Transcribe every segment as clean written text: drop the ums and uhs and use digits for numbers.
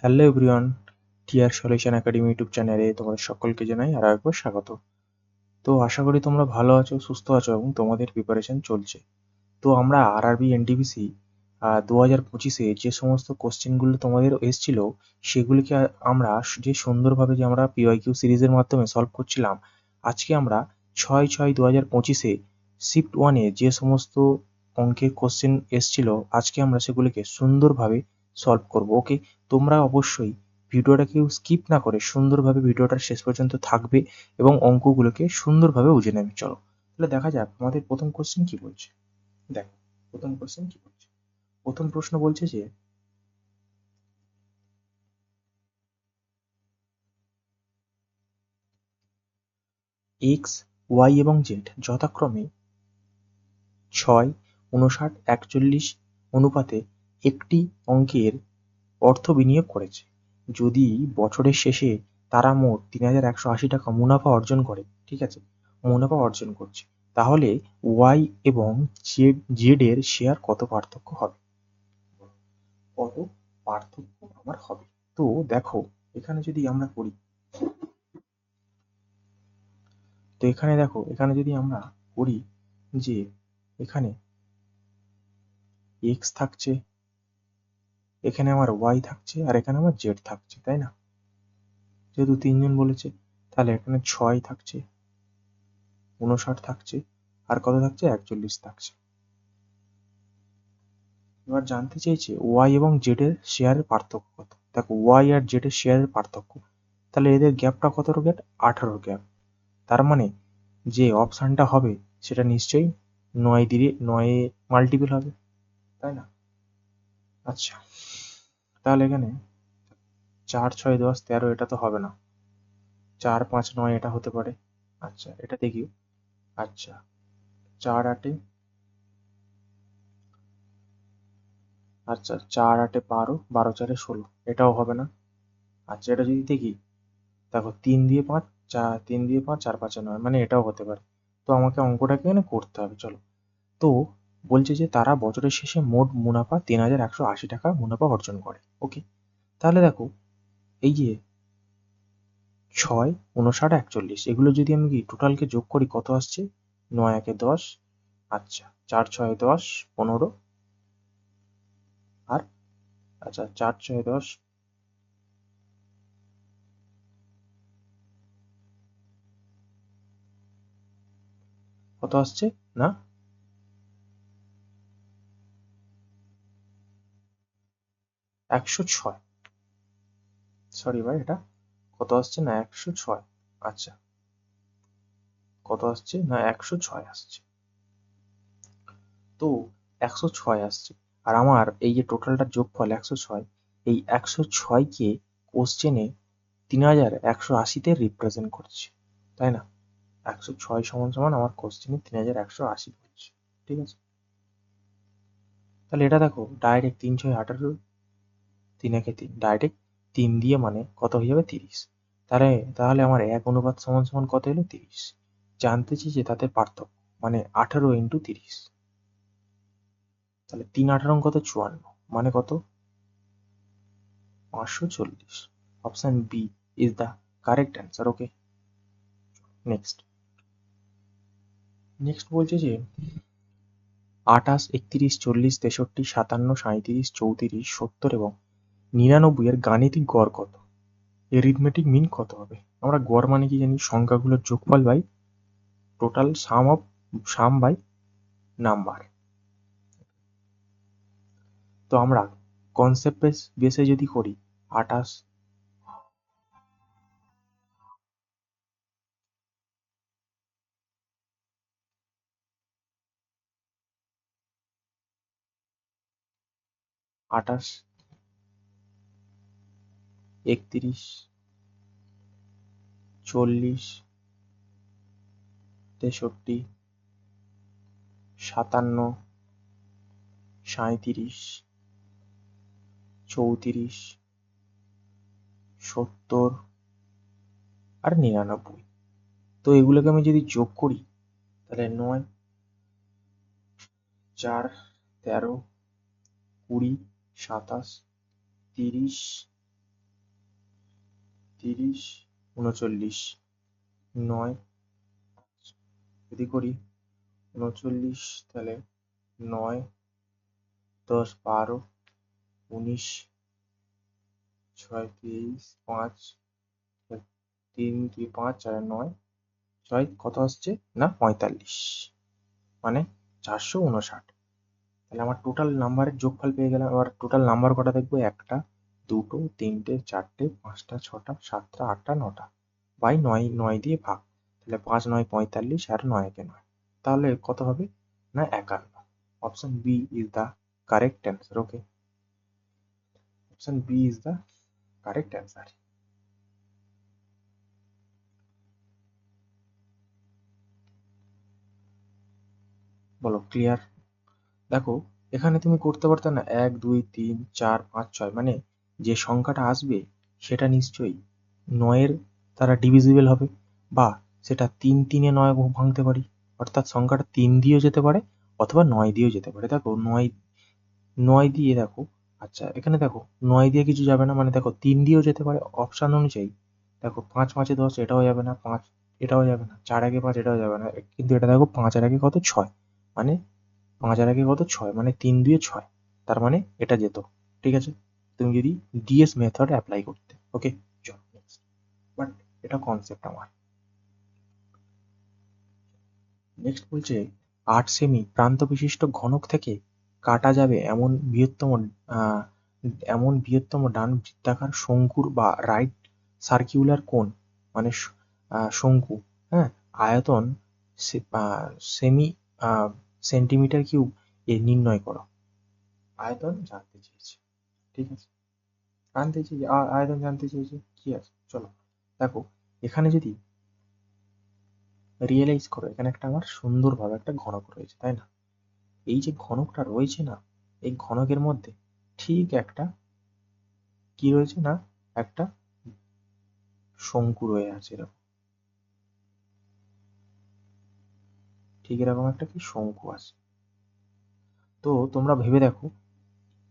Hello everyone, TR solution academy YouTube চ্যানেলে তোমাদের সকলকে জানাই আরও একবার স্বাগত। তো আশা করি তোমরা ভালো আছো, সুস্থ আছো এবং তোমাদের প্রিপারেশন চলছে। তো আমরা আরআরবি এনটিপিসি 2025-এ যে সমস্ত কোশ্চেনগুলো তোমাদের এসেছিল সেগুলিকে আমরা যে সুন্দরভাবে যে আমরা পিওয়াইকিউ সিরিজের মাধ্যমে সলভ করছিলাম, আজকে আমরা 6/6/2025-এ শিফট 1-এ যে সমস্ত অঙ্কের কোশ্চেন এসেছিল আজকে আমরা সেগুলিকে সুন্দরভাবে সলভ করব। ওকে, তোমরা অবশ্যই ভিডিওটাকেও স্কিপ না করে সুন্দরভাবে ভিডিওটার শেষ পর্যন্ত থাকবে এবং অঙ্কগুলোকে সুন্দরভাবে বুঝে নেবে। চলো তাহলে দেখা যাক আমাদের প্রথম কোশ্চেন কি বলছে। দেখো প্রথম কোশ্চেন কি বলছে। প্রথম প্রশ্ন বলছে যে এক্স, ওয়াই এবং জেড যথাক্রমে 6, 59, 41 অনুপাতে একটি অঙ্কের অর্থ বিনিয়োগ করেছে। যদি বছরের শেষে তারা মোট 3,180 টাকা মুনাফা অর্জন করে, ঠিক আছে, মুনাফা অর্জন করছে, তাহলে ওয়াই এবং জেড এর শেয়ার কত পার্থক্য হবে? কত পার্থক্য আমার হবে? তো দেখো এখানে যদি আমরা করি, তো এখানে দেখো এখানে যদি আমরা করি যে এখানে এক্স থাকছে, এখানে আমার ওয়াই থাকছে আর এখানে আমার জেড থাকছে, তাই না? যেহেতু তিনজন বলেছে তাহলে এখানে 6 থাকছে, 59 থাকছে আর কত থাকছে? 41 থাকছে। এবার জানতে চেয়েছে ওয়াই এবং জেড এর শেয়ারের পার্থক্য কত। দেখো ওয়াই আর জেড এর শেয়ারের পার্থক্য, তাহলে এদের গ্যাপটা কতর গ্যাপ? 18 গ্যাপ। তার মানে যে অপশানটা হবে সেটা নিশ্চয়ই 9 দিয়ে 9 মাল্টিপল হবে, তাই না? আচ্ছা, তাহলে এখানে 4, 6, 10, 13 এটা তো হবে না, 4, 5, 9 এটা হতে পারে। আচ্ছা এটা দেখি। আচ্ছা 4, 8, আচ্ছা 4, 8, 12, 12, 4, 16 এটাও হবে না। আচ্ছা এটা যদি দেখি, দেখো 3 দিয়ে 5, 3 দিয়ে 5, 4, 5, 9 মানে এটাও হতে পারে। তো আমাকে অঙ্কটাকে এখানে করতে হবে। চলো, তো বলছে যে তারা বছরের শেষে মোট মুনাফা 3,180 টাকা মুনাফা অর্জন করে। ওকে, তাহলে দেখো এই যে 6, 59, 41 এগুলো যদি আমি টোটালকে যোগ করি কত আসছে? 9 একে 10, আচ্ছা 4, 6, 10, 15 আর আচ্ছা 4, 6, 10, কত আসছে না 106। সরি ভাই, এটা কত আসছে না 106। আচ্ছা কত আসছে না 106 আসছে। তো 106 আসছে আর আমার এই যে টোটালটার যোগফল 106, এই 106 কে কোশ্চেনে 3,180 তে রিপ্রেজেন্ট করছে, তাই না? 106 সমান সমান আমার কোশ্চেনে 3,180 পড়ছে, ঠিক আছে? তাহলে এটা দেখো ডাইরেক্ট 3, 6, 18, 3 একে 3 ডাইরেক্ট 3 দিয়ে মানে কত হয়ে যাবে? 30। তাহলে তাহলে আমার 1 অনুপাত সমান সমান কত হলো? 30। জানতে চেয়েছে তাদের পার্থক্য, মানে 18 ইন্টু 30। তাহলে 3, 18 কত? 54 মানে কত? 540। Option B is the correct answer. Okay, next next বলছে যে 28, 31, 40, 63, 57, 37, 34, 70 এবং 99 এর গাণিতিক গড় কত? এরিথমেটিক মিন কত হবে? আমরা গড় মানে কি জানি? সংখ্যাগুলোর যোগফল by total sum by number. তো আমরা কনসেপ্ট বেসে যদি করি 28, 28, 31, 40, 63, 57, 37, 34, 70 আর 99। তো এগুলোকে আমি যদি যোগ করি তাহলে 9, 4, 13, 20, 27, 30, 30, 39, 9 যদি করি 39, তাহলে 9, 10, 12, 19, 6, 23, 5, 3, 2, 5, 4, 9, 6 কত আসছে না 45, মানে 459। তাহলে আমার টোটাল নাম্বারের যোগফল পেয়ে গেলাম। এবার টোটাল নাম্বার কটা দেখবো, 1টা 2টো 3টে 4টে 5টা 6টা 7টা 8টা 9টা বাই 9, 9 দিয়ে ভাগ। তাহলে 5 9 45 আর 9 একে 9, তাহলে কত হবে না 51। Option B is the correct answer. Okay, option B is the correct answer. বলো ক্লিয়ার? দেখো এখানে তুমি করতে পারতে না 1 2 3 4 5 6, মানে যে সংখ্যাটা আসবে সেটা নিশ্চয়ই 9 দ্বারা ডিভিজিবল হবে, বা সেটা 3 3 9 ভাঙতে পারি, অর্থাৎ সংখ্যাটা 3 দিয়েও যেতে পারে অথবা 9 দিয়েও যেতে পারে। দেখো 9 9 দিয়ে দেখো, আচ্ছা এখানে দেখো 9 দিয়ে কিছু যাবে না, মানে দেখো 3 দিয়েও যেতে পারে অপশন অনুযায়ী। দেখো 5 5 এ 10 এটাও যাবে না, 5 এটাও যাবে না, 4 আগে 5 এটাও যাবে না, কিন্তু এটা দেখো 5 এর আগে কত 6, মানে 5 এর আগে কত 6, মানে 3 2 6, তার মানে এটা যেত। ঠিক আছে, তুমি যদি ডিএস মেথড অ্যাপ্লাই করতে। ওকে চলো নেক্সট, বাট এটা কনসেপ্ট আমার। নেক্সট বলছে 8 সেমি প্রান্ত বিশিষ্ট ঘনক থেকে কাটা যাবে আহ, এমন বৃহত্তম ডান বৃত্তাকার শঙ্কুর বা রাইট সার্কিউলার কোণ, মানে শঙ্কু, হ্যাঁ, আয়তন সেমি সেন্টিমিটার কিউব এ নির্ণয় করো। আয়তন জানতে চেয়েছে, ঠিক আছে, জানতে চেয়েছে আয়তন জানতে চেয়েছে, কি আছে চলো দেখো। এখানে যদি রিয়েলাইজ করো, এখানে একটা আমার সুন্দরভাবে একটা ঘনক রয়েছে, তাই না? এই যে ঘনকটা রয়েছে না, এই ঘনকের মধ্যে ঠিক একটা কি রয়েছে না, একটা শঙ্কু রয়ে আছে এরকম, ঠিক এরকম একটা কি শঙ্কু আছে। তো তোমরা ভেবে দেখো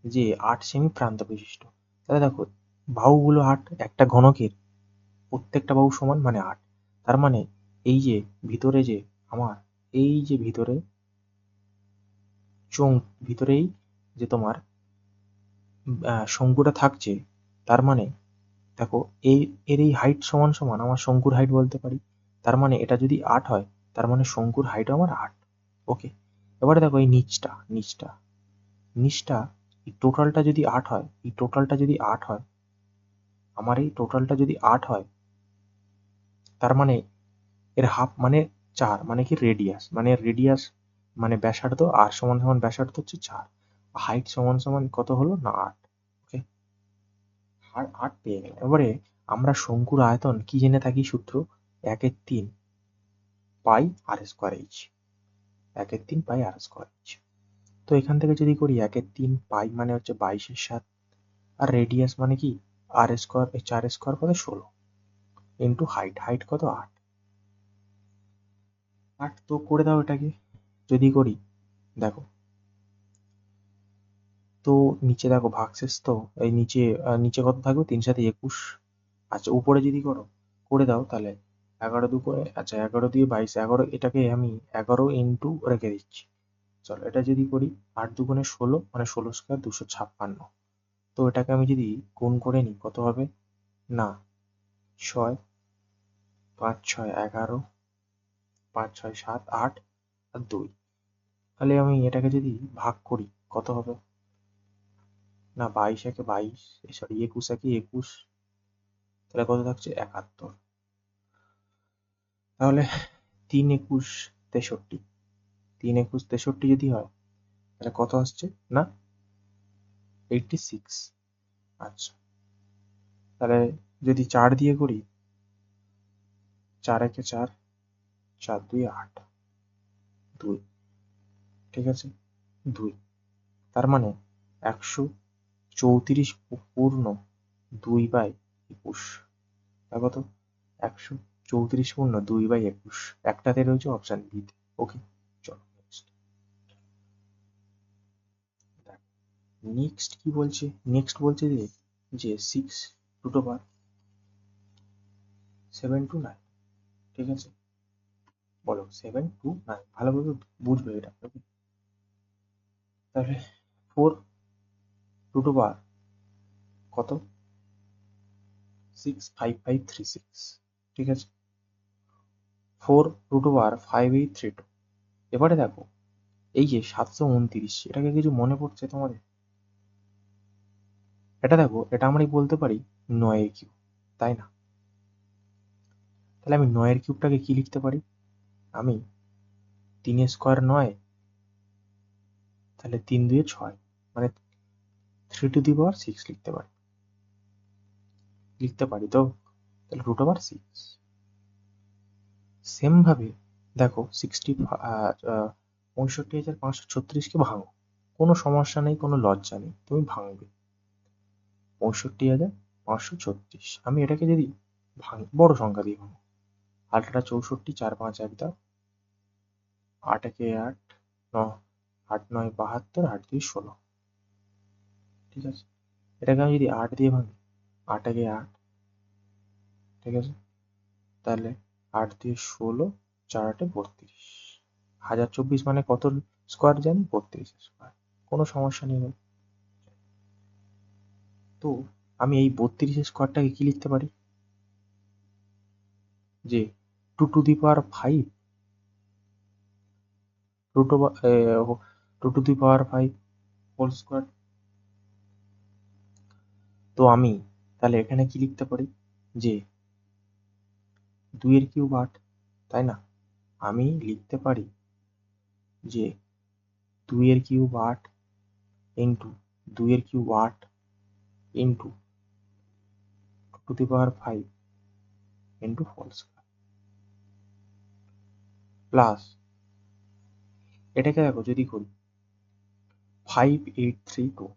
যে 8 সেমি প্রান্ত বিশিষ্ট, তাহলে দেখো বাহুগুলো 8, একটা ঘনকের প্রত্যেকটা বাহু সমান মানে 8, তার মানে এই যে ভিতরে যে আমার এই যে ভিতরে ভিতরেই যে তোমার শঙ্কুটা থাকছে, তার মানে দেখো এর এই হাইট সমান সমান আমার শঙ্কুর হাইট বলতে পারি। তার মানে এটা যদি 8 হয়, তার মানে শঙ্কুর হাইটও আমার 8। ওকে, এবারে দেখো এই নিচটা এই টোটালটা যদি 8 হয়, এই টোটালটা যদি 8 হয়, আমার এই টোটালটা যদি 8 হয়, তার মানে এর হাফ মানে 4, মানে কি রেডিয়াস মানে ব্যাসার্ধ, আর সমান সমান ব্যাসার্ধ হচ্ছে 4, হাইট সমান সমান কত হলো না 8। ওকে, আর 8 পেয়ে গেলাম। এবারে আমরা শঙ্কুর আয়তন কি জেনে থাকি সূত্র, 1/3 পাই আর স্কোয়ার এইচ, 1/3 পাই আর স্কোয়ার এইচ। তো এখান থেকে যদি করি 1/3 পাই মানে হচ্ছে 22/7, আর রেডিয়াস মানে কি আর স্কোয়ার, 4 স্কোয়ার কত 16, ইন্টু হাইট কত 8। তো করে দাও এটাকে যদি করি, দেখো তো নিচে দেখো ভাগশেষ, তো এই নিচে কত থাকবে 3 সাথে 21। আচ্ছা উপরে যদি করে দাও তাহলে 11 দু করে, আচ্ছা 11 দিয়ে 22, 11, এটাকে আমি 11 ইন্টু রেখে দিচ্ছি। চলো এটা যদি করি 8 দুগুণে 16, মানে 16 স্কোয়ার 256। তো এটাকে আমি যদি গুণ করে নিই কত হবে না 6 5 6 11, 5 6 7 8 আর 2, তাহলে আমি এটাকে যদি ভাগ করি কত হবে না 22 একে 22, সরি 21 একে 21, তাহলে কত থাকছে 71। তাহলে 3 21 63, 3 21 63 যদি হয় তাহলে কত আসছে না 86। আচ্ছা তাহলে যদি 4 দিয়ে করি, 4 একে 4, 4 2 8, 2, ঠিক আছে 2, তার মানে 134 পূর্ণ 2/21, দেখো তো 134 পূর্ণ 2/21, একটাতে রয়েছে অপশন বি তে। ওকে চলো নেক্সট, নেক্সট কি বলছে, নেক্সট বলছে যে 6 রুট ওভার 7 to 9, ঠিক আছে? বলো 7 to 9, ভালোভাবে বুঝবে এটা। ওকে, তাহলে 4 কত? 65536, ঠিক আছে? 4 5 8 3 2। এবারে দেখো এই যে 729, এটাকে কিছু মনে পড়ছে তোমাদের? এটা দেখো, এটা আমরাই বলতে পারি 9 কিউব, তাই না? তাহলে আমি 9 কিউবটাকে কি লিখতে পারি? আমি 3 স্কোয়ার 9, তাহলে 3 2 6, মানে 3 to the power 6 লিখতে পারি তো? তাহলে √6। সেম ভাবে দেখো 65,536কে ভাঙো, কোনো সমস্যা নেই, কোনো লজ্জা নেই, তুমি ভাঙবে। 65,536, আমি এটাকে যদি বড় সংখ্যা দিয়ে ভাঙো, 8 64, 4 5 1 দাও, 8 1 8, 8 9 72, 8 2 16, ঠিক আছে? এটাকে আমি যদি 8 দিয়ে ভাঙি, 8 1 8, ঠিক আছে? তাহলে 8 2 16, 4 8 32। 1024 মানে কত স্কোয়ার জানি? 32 স্কোয়ার। কোনো সমস্যা নেই ভাই। তো আমি এই 32 স্কোয়ারটাকে কি লিখতে পারি? যে 2 to the power 5, 2 to the power 5 whole square. তো আমি তাহলে এখানে কি লিখতে পারি? যে 2 এর কিউব 8, তাই না? আমি লিখতে পারি যে 2 এর কিউব 8 ইন্টু 2 এর cube 8 into 2 to the power 5 into whole square, plus এটাকে দেখো যদি করি 5832,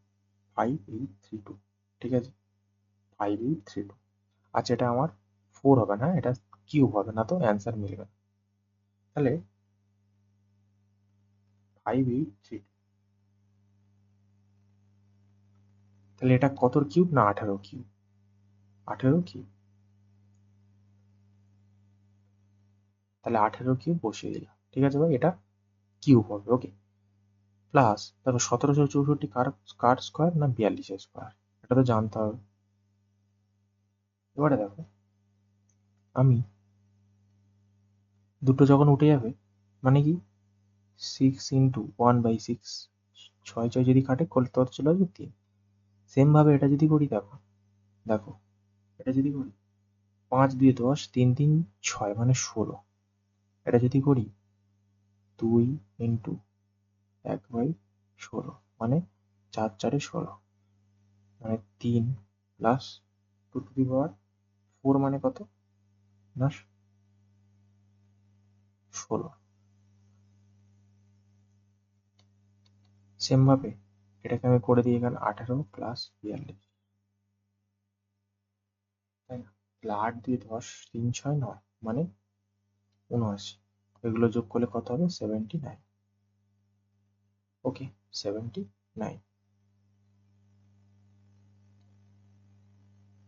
5832, ঠিক আছে? 5832, আচ্ছা এটা আমার 4 হবে না, এটা কিউব হবে না, তো অ্যান্সার মিলবে না। তাহলে 5832, তাহলে এটা কতর কিউব? না 18 কিউব, 18 কিউব। তাহলে 18 কিউব বসিয়ে দিলাম, ঠিক আছে ভাই? এটা কিউব হবে। ওকে, প্লাস দেখো 1764 কার কার স্কোয়ার? না 42 স্কোয়ার, এটা তো জানতে হবে। এবারে দেখো আমি দুটো যখন উঠে যাবে, মানে কি 6 ইন্টু 1/6, 6 6 যদি কাটে কত চলে আসবে? 3। সেম ভাবে এটা যদি করি, দেখো দেখো এটা যদি করি 5 2 10, 3 3 6 মানে 16। এটা যদি করি 2 ইন্টু 1/16, মানে 4 4 16, মানে 3 প্লাস 2 to the power 4 মানে কত? না 16। সেম ভাবে এটাকে আমি করে দিই এখানে 18 প্লাস 42, তাই না? তাহলে 8 2 10, 3 6 9, মানে 79। এগুলো যোগ করলে কত হবে? 79। ওকে, 79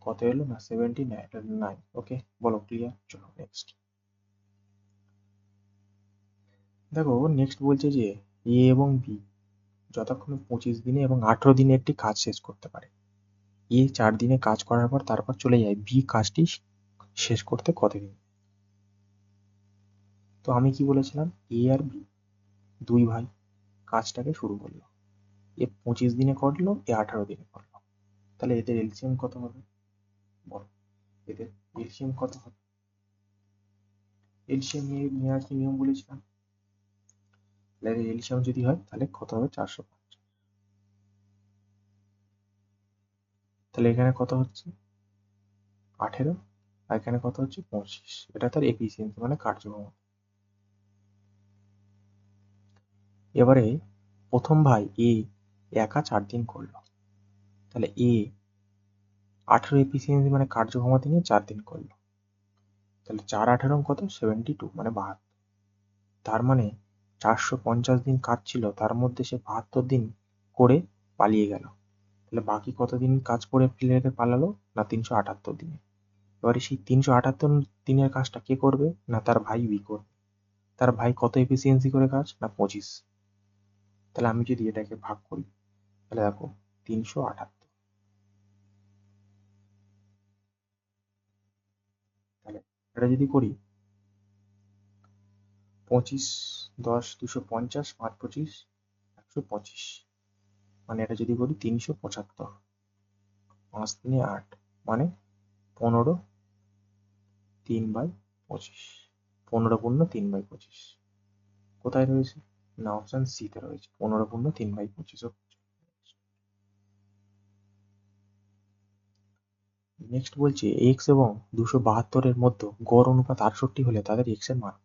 কত এলো? না 79। ওকে, বলো ক্লিয়ার? চলো নেক্সট। দেখো নেক্সট বলছে যে এ এবং বি যথাক্রমে 25 দিনে এবং 18 দিনে একটি কাজ শেষ করতে পারে। এ 4 দিনে কাজ করার পর তারপর চলে যায়, বি কাজটি শেষ করতে কতদিন? তো আমি কি বলেছিলাম? এ আর বি দুই ভাই কাজটাকে শুরু করলো, এ 25 দিনে করলো, এ 18 দিনে করলো। তাহলে এদের এলসিএম কত হবে? বলো, এদের এলসিএম কত হবে? এলসিএম নেওয়ার কি নিয়ম বলেছিলাম? তাহলে এলসিএম যদি হয় তাহলে কত হবে? 405। তাহলে এখানে কত হচ্ছে? 18, আর এখানে কত হচ্ছে? 25। এটা তার এফিসিয়েন্সি, মানে কার্যক্ষমতা। এবারে প্রথম ভাই এ একা 4 দিন করলো, তাহলে এ 18 এফিসিয়েন্সি মানে কার্যক্ষমতা নিয়ে 4 দিন করলো, তাহলে 4 18 কত? 72, মানে 72। তার মানে 450 দিন কাজ ছিল, তার মধ্যে সে 72 দিন করে পালিয়ে গেল। তাহলে বাকি কতদিন কাজ করে ফেলে রেখে পালালো? না 378 দিনে। এবারে সেই 378 দিনের কাজটা কে করবে? না তার ভাই বি করবে। তার ভাই কত এফিসিয়েন্সি করে কাজ? না 25। তাহলে আমি যদি এটাকে ভাগ করি তাহলে দেখো 378। তাহলে এটা যদি করি 25, 10, 250, 5, 25, 125, মানে এটা যদি করি 375, 5 3 8, মানে 15, 3/25, 15 পূর্ণ 3/25 কোথায় রয়েছে? না অপশন সি তে রয়েছে, 15 পূর্ণ 3/25। নেক্সট বলছে এক্স এবং 272 এর মধ্যে গড় অনুপাত 68 হলে তাদের এক্স এর মান।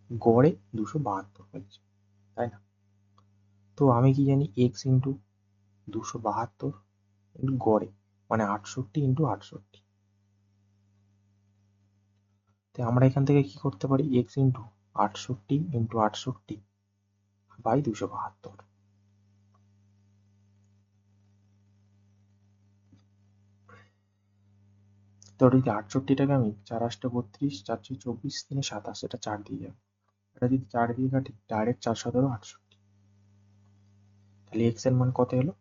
গড়ে 272 বলছে, তাই না? তো আমি কি জানি এক্স ইন্টু 272 ইন্টু গড়ে, মানে 68 ইন্টু 68। তাই আমরা এখান থেকে কি করতে পারি? X into 68 into 68 by 272। তো যদি 68টাকে আমি 4 8 32, 4 6 24, 3 27, এটা 4 দিয়ে যাবে। এটা যদি 4 দিয়ে কাটি ডাইরেক্ট 4 17 68। তাহলে এক্স এর মান কত এলো?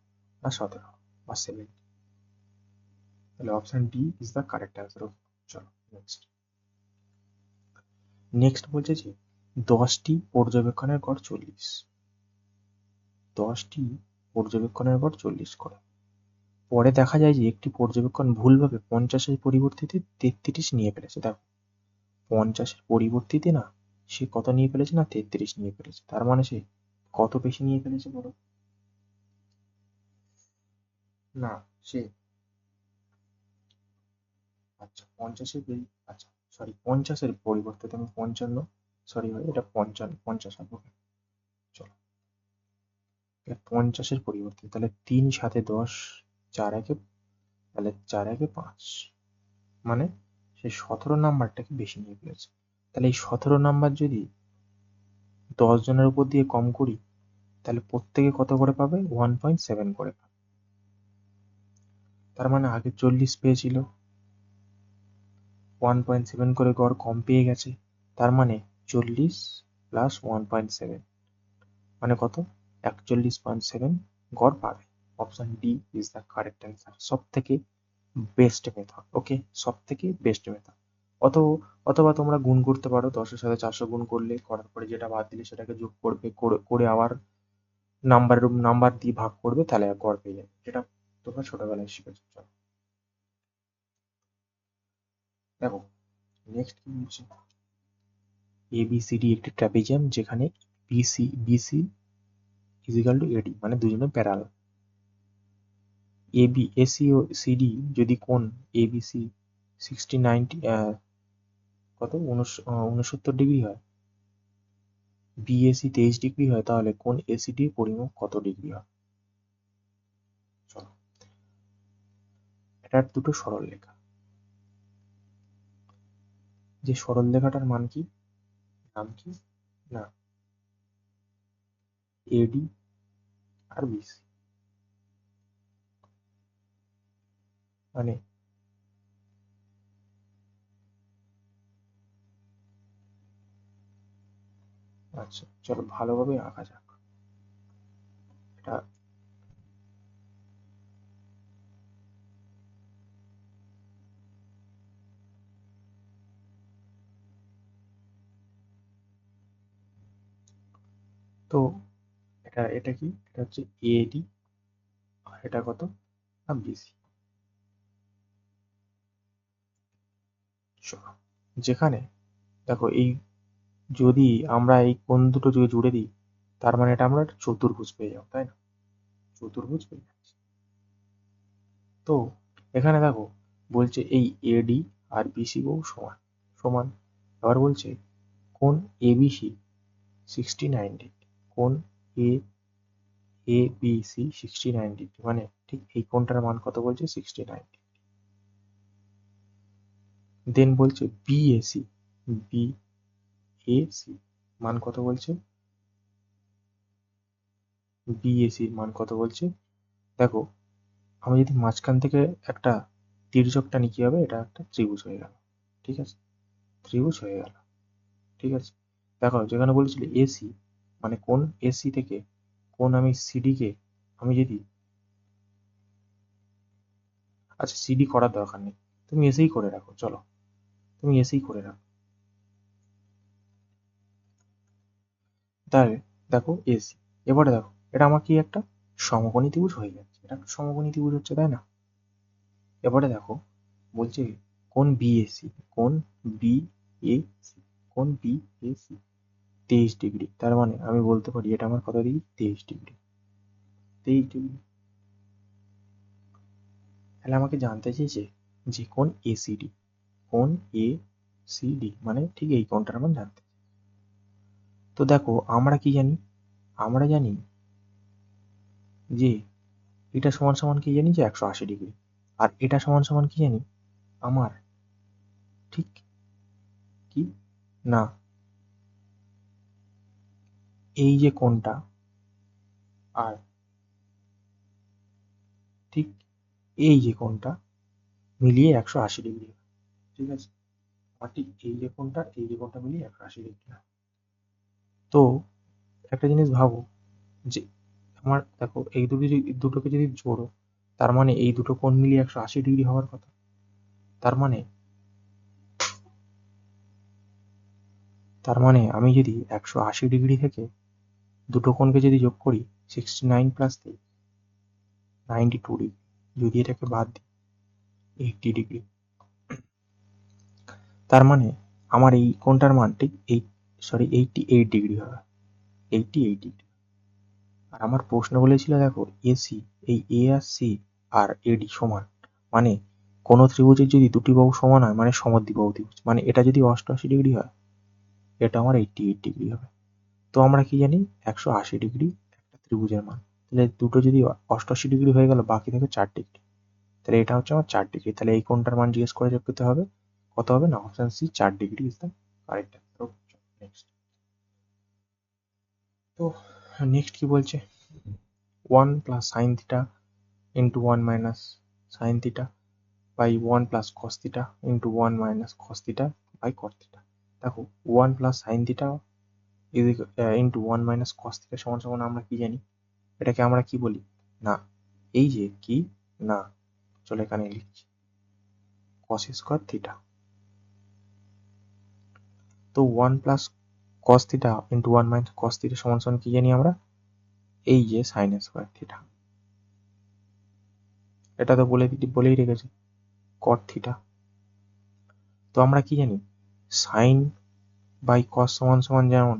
না 17 বা 7। তাহলে option D is the correct answer. চলো নেক্সট। নেক্সট বলছে যে 10টি পর্যবেক্ষণের গড় 40। 10টি পর্যবেক্ষণের গড় 40 করে। পরে দেখা যায় যে একটি পর্যবেক্ষণ ভুলভাবে 50-এর পরিবর্তিতে 33 নিয়ে ফেলেছে। দেখো 50-এর পরিবর্তিতে না সে কত নিয়ে ফেলেছে? না 33 নিয়ে ফেলেছে। তার মানে সে কত বেশি নিয়ে ফেলেছে বলো? না সে আচ্ছা 50-এর আচ্ছা সরি 50-এর পরিবর্তিতে আমি 55, সরি ভাই এটা 55 50 হবে। চলো 50-এর পরিবর্তে তাহলে 3 7 10, 4 1, তাহলে 4 1 5, মানে সে 17 নাম্বারটাকে বেশি নিয়ে ফেলেছে। তাহলে এই 17 নাম্বার যদি 10 জনের উপর দিয়ে কম করি তাহলে প্রত্যেকে কত করে পাবে? 1.7 করে পাবে। তার মানে আগে 40 পেয়েছিল, 1.7 করে গড় কম পেয়ে গেছে। তার মানে 40 প্লাস 1.7 মানে কত? 41.7 গড় পাবে। Option D is the correct answer. সব থেকে বেস্ট মেথড। ওকে, সব থেকে বেস্ট মেথড। অত অথবা তোমরা গুণ করতে পারো, 10-এর সাথে 400 গুণ করলে, করার পরে যেটা বাদ দিলে সেটাকে যোগ করবে, করে আবার নাম্বার দিয়ে ভাগ করবে, তাহলে গড় পেয়ে যাবে, যেটা তোমরা ছোটবেলায় শিখেছো। চলো দেখো নেক্সট কি বলছে। এবিসিডি একটি ট্রাপিজিয়াম যেখানে বিসি ইজিক্যাল টু এডি, মানে দুজনে প্যারালাল। এবি এসি ও সিডি যদি কোণ এবিসি 60 90 কত 69 ডিগ্রি হয়, বিএসি 23 ডিগ্রি হয়, তাহলে কোণ এসিডি পরিমাপ কত ডিগ্রি হয়? চলো এটার দুটো সরলরেখা। যে সরলরেখাটার মান কি? নাম কি? না এডি আর বিসি, মানে আচ্ছা চলো ভালোভাবে আঁকা যাক এটা। তো এটা কি? এটা হচ্ছে এডি, আর এটা কত? না বিসি। চলো যেখানে দেখো এই যদি আমরা এই কোণ দুটো যদি জুড়ে দিই তার মানে এটা আমরা একটা চতুর্ভুজ পেয়ে যাবো, তাই না? চতুর্ভুজ পেয়ে যাচ্ছি। তো এখানে দেখো বলছে এই এডি আর বিসি বহু সমান সমান। আবার বলছে কোণ এবিসি 69 ডিগ্রি, কোণ এ এবিসি 69 ডিগ্রি, মানে ঠিক এই কোণটার মান কত বলছে? 69 ডিগ্রি। দেন বলছে বিএসি, বিএসি মান কত বলছে? বিএসির মান কত বলছে? দেখো আমি যদি মাঝখান থেকে একটা তির্যক টানি কি হবে, এটা একটা ত্রিভুজ হয়ে গেল। ঠিক আছে, ত্রিভুজ হয়ে গেল। ঠিক আছে, দেখো যেখানে বলেছিল এসি মানে কোন এসি থেকে কোন আমি সিডি কে আমি যদি, আচ্ছা সিডি করার দরকার নেই, তুমি এসেই করে রাখো, চলো তুমি এসেই করে রাখো। তাহলে দেখো এসি, এবারে দেখো এটা আমার কি একটা সমকোণী ত্রিভুজ হয়ে যাচ্ছে, এটা একটা সমকোণী ত্রিভুজ হচ্ছে, তাই না? এবারে দেখো বলছে কোন বিএসি, কোন বিএসি, কোন বিএসি 23 ডিগ্রি, তার মানে আমি বলতে পারি এটা আমার কত ডিগ্রি, 23 ডিগ্রি। 23 ডিগ্রি। তাহলে আমাকে জানতে চেয়েছে যে কোন এসিডি, কোন এসিডি মানে ঠিক এই কোণটার মান জানতে। তো দেখো আমরা কি জানি, আমরা জানি যে এটা সমান সমান কি জানি যে 180 ডিগ্রি, আর এটা সমান সমান কি জানি আমার, ঠিক কি না, এই যে কোণটা আর ঠিক এই যে কোণটা মিলিয়ে 180 ডিগ্রি। ঠিক আছে, আর ঠিক এই যে কোণটা এই যে কোণটা মিলিয়ে 180 ডিগ্রি। তো একটা জিনিস ভাবো যে আমার দেখো এই দুটোকে যদি জোড়ো, তার মানে এই দুটো কোণ মিলিয়ে 180 ডিগ্রি হওয়ার কথা। তার মানে আমি যদি 180 ডিগ্রি থেকে দুটো কোণকে যদি যোগ করি 69 প্লাস 92 ডিগ্রি, যদি এটাকে বাদ দিই 80 ডিগ্রি, তার মানে আমার এই কোণটার মান ঠিক 88 ডিগ্রি হবে, 88 ডিগ্রি। আর আমার প্রশ্ন বলেছিল দেখো এসি, এই এ আর সি আর এডি সমান, মানে কোনো ত্রিভুজের যদি দুটি বাহু সমান হয় মানে সমদ্বিবাহু ত্রিভুজ, মানে এটা যদি 88 ডিগ্রি হয় এটা আমার 88 ডিগ্রি হবে। তো আমরা কি জানি 180 ডিগ্রি একটা ত্রিভুজের মান, তাহলে দুটো যদি 88 ডিগ্রি হয়ে গেল বাকি থাকে 4 ডিগ্রি, তাহলে এটা হচ্ছে আমার 4 ডিগ্রি। তাহলে এই কোণটার মান জিজ্ঞেস করে যোগ করতে হবে, কত হবে না, option C 4 degree is the correct answer. Next, তো নেক্সট কি বলছে, 1 + sin θ into 1 - sin θ by 1 + cos θ into 1 - cos θ by cot θ। দেখো 1 + sin θ ইন্টু 1 - cos θ সমান সমান আমরা কি জানি, এটাকে আমরা কি বলি না, এই যে কি না, চলো এখানে লিখছি cos স্কোয়ার থিটা। তো 1 + cos θ ইন্টু 1 - cos θ সমান সমান কি জানি আমরা, এই যে sin স্কোয়ার থিটা, এটা তো বলেই রেখেছে cot θ। তো আমরা কি জানি sin বাই cos সমান সমান যেমন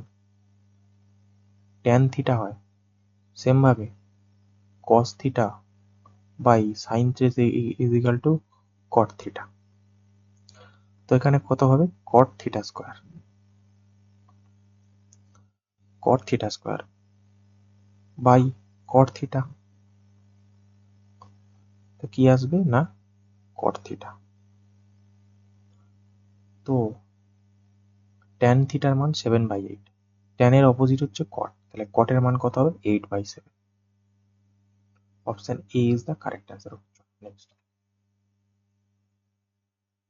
tan θ হয়, সেম ভাবে cos θ by sin θ is equal to cot θ। তো এখানে কত হবে cot θ square, cot θ square by cot θ, তো কি আসবে না cot θ। তো tan θ এর মান 7/8, tan এর অপোজিট হচ্ছে cot, তাহলে cot এর মান কত হবে 8/7। Option A is the correct answer.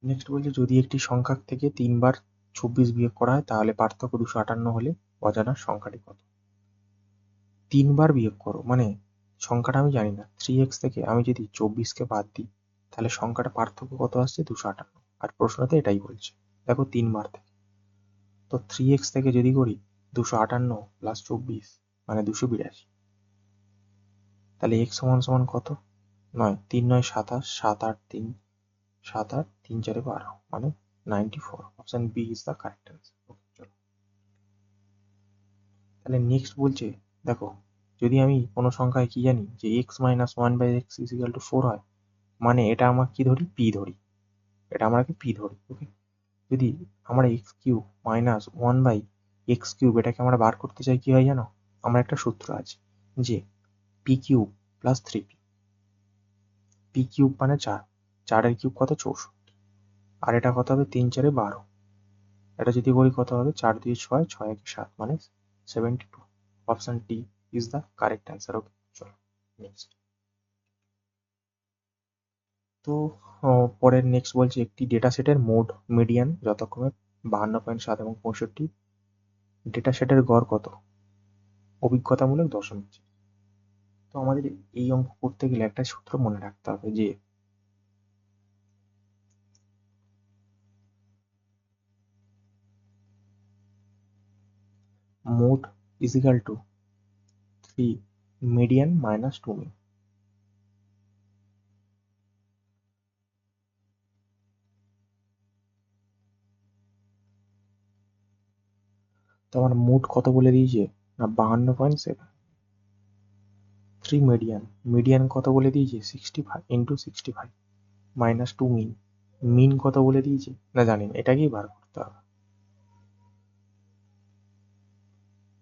Next, বলছে যদি একটি সংখ্যা থেকে 3 বার 24 বিয়োগ করা হয় তাহলে পার্থক্য 258 হলে অজানা সংখ্যাটি কত। 3 বার বিয়োগ করো মানে সংখ্যাটা আমি জানি না, 3x থেকে আমি যদি 24কে বাদ দিই তাহলে সংখ্যাটা পার্থক্য কত আসছে 258, আর প্রশ্নতে এটাই বলছে। দেখো 3 বার থেকে, তো 3x থেকে যদি করি 258 প্লাস 24 মানে 282, তাহলে x সমান সমান কত, 9 3 9 27, 7 8 3 7 8 3 4 12 মানে 94। Option B is the correct answer. চলো তাহলে নেক্সট বলছে দেখো যদি আমি কোনো সংখ্যায় কি জানি যে x - 1/x is equal two 4 হয়, মানে এটা আমরা কি ধরি, পি ধরি, এটা আমরা কি পি ধরি। ওকে, যদি আমরা এক্স কিউব মাইনাস 1/x³ এটাকে আমরা বার করতে চাই কি হয় জানো, আমার একটা সূত্র আছে যে p³ প্লাস 3p, p³ মানে 4, 4 এর কিউব কত 64, আর এটা কত হবে 3 4 12, এটা যদি করি কত হবে 4 2 6 6 1 7 মানে 72। Option D is the correct answer. Okay চলো নেক্সট, তো পরের নেক্সট বলছে একটি ডেটা সেটের মোড মিডিয়ান যথাক্রমে 52.7 এবং 65, ডেটা সেটের গড় কত? অভিজ্ঞতামূলক দশমিক। তো আমাদের এই অঙ্ক করতে গেলে একটা সূত্র মনে রাখতে হবে যে mode is equal two 3 median minus 2 মিন। তো আমার মোড কত বলে দিয়েছে না 52.7, 3 মিডিয়ান, মিডিয়ান কত বলে দিয়েছে 65 ইন্টু 65 মাইনাস 2 মিন, মিন কত বলে দিয়েছে না জানি না, এটাকেই বার করতে হবে।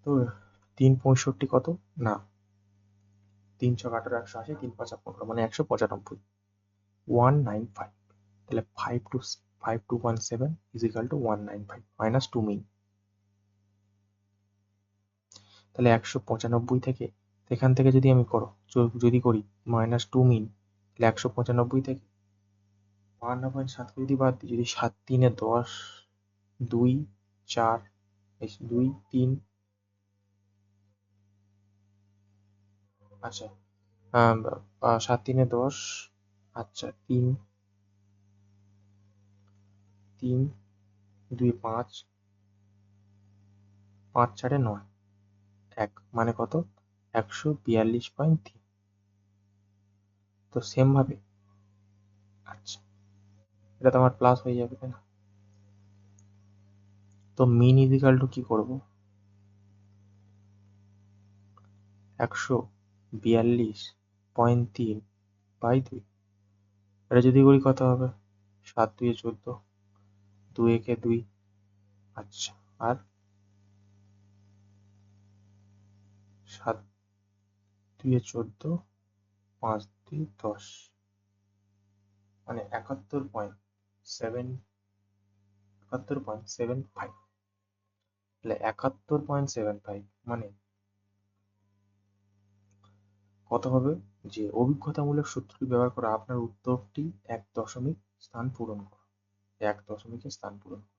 তো 365 কত না 3 ছক 18, 180, 3 5 15 মানে 195, 195। তাহলে 52.7 ইজ ইকাল টু 195 মাইনাস 2 মিন। তাহলে 195 থেকে এখান থেকে যদি আমি যদি করি মাইনাস 2 মিন, তাহলে 195 থেকে 52.7কে যদি বাদ দিই, যদি 7 3 10, 2 4, 2 3, আচ্ছা 7 3 10, আচ্ছা 3 3 2 5, 5 4 9, 1 মানে কত 142.3। তো সেম ভাবে আচ্ছা এটা তো আমার প্লাস হয়ে যাবে তাই না? তো মিন ইজ ইকাল টু কি করবো 142.3 বাই 2। এটা যদি করি কত হবে 7 2 14, 2 1 2, আচ্ছা আর 7 2 14, 5 2 10 মানে 71.75। তাহলে 71.75 মানে কত হবে যে অভিজ্ঞতামূলক সূত্রটি ব্যবহার করে আপনার উত্তরটি 1 দশমিক স্থান পূরণ করো, 1 দশমিকের স্থান পূরণ করো।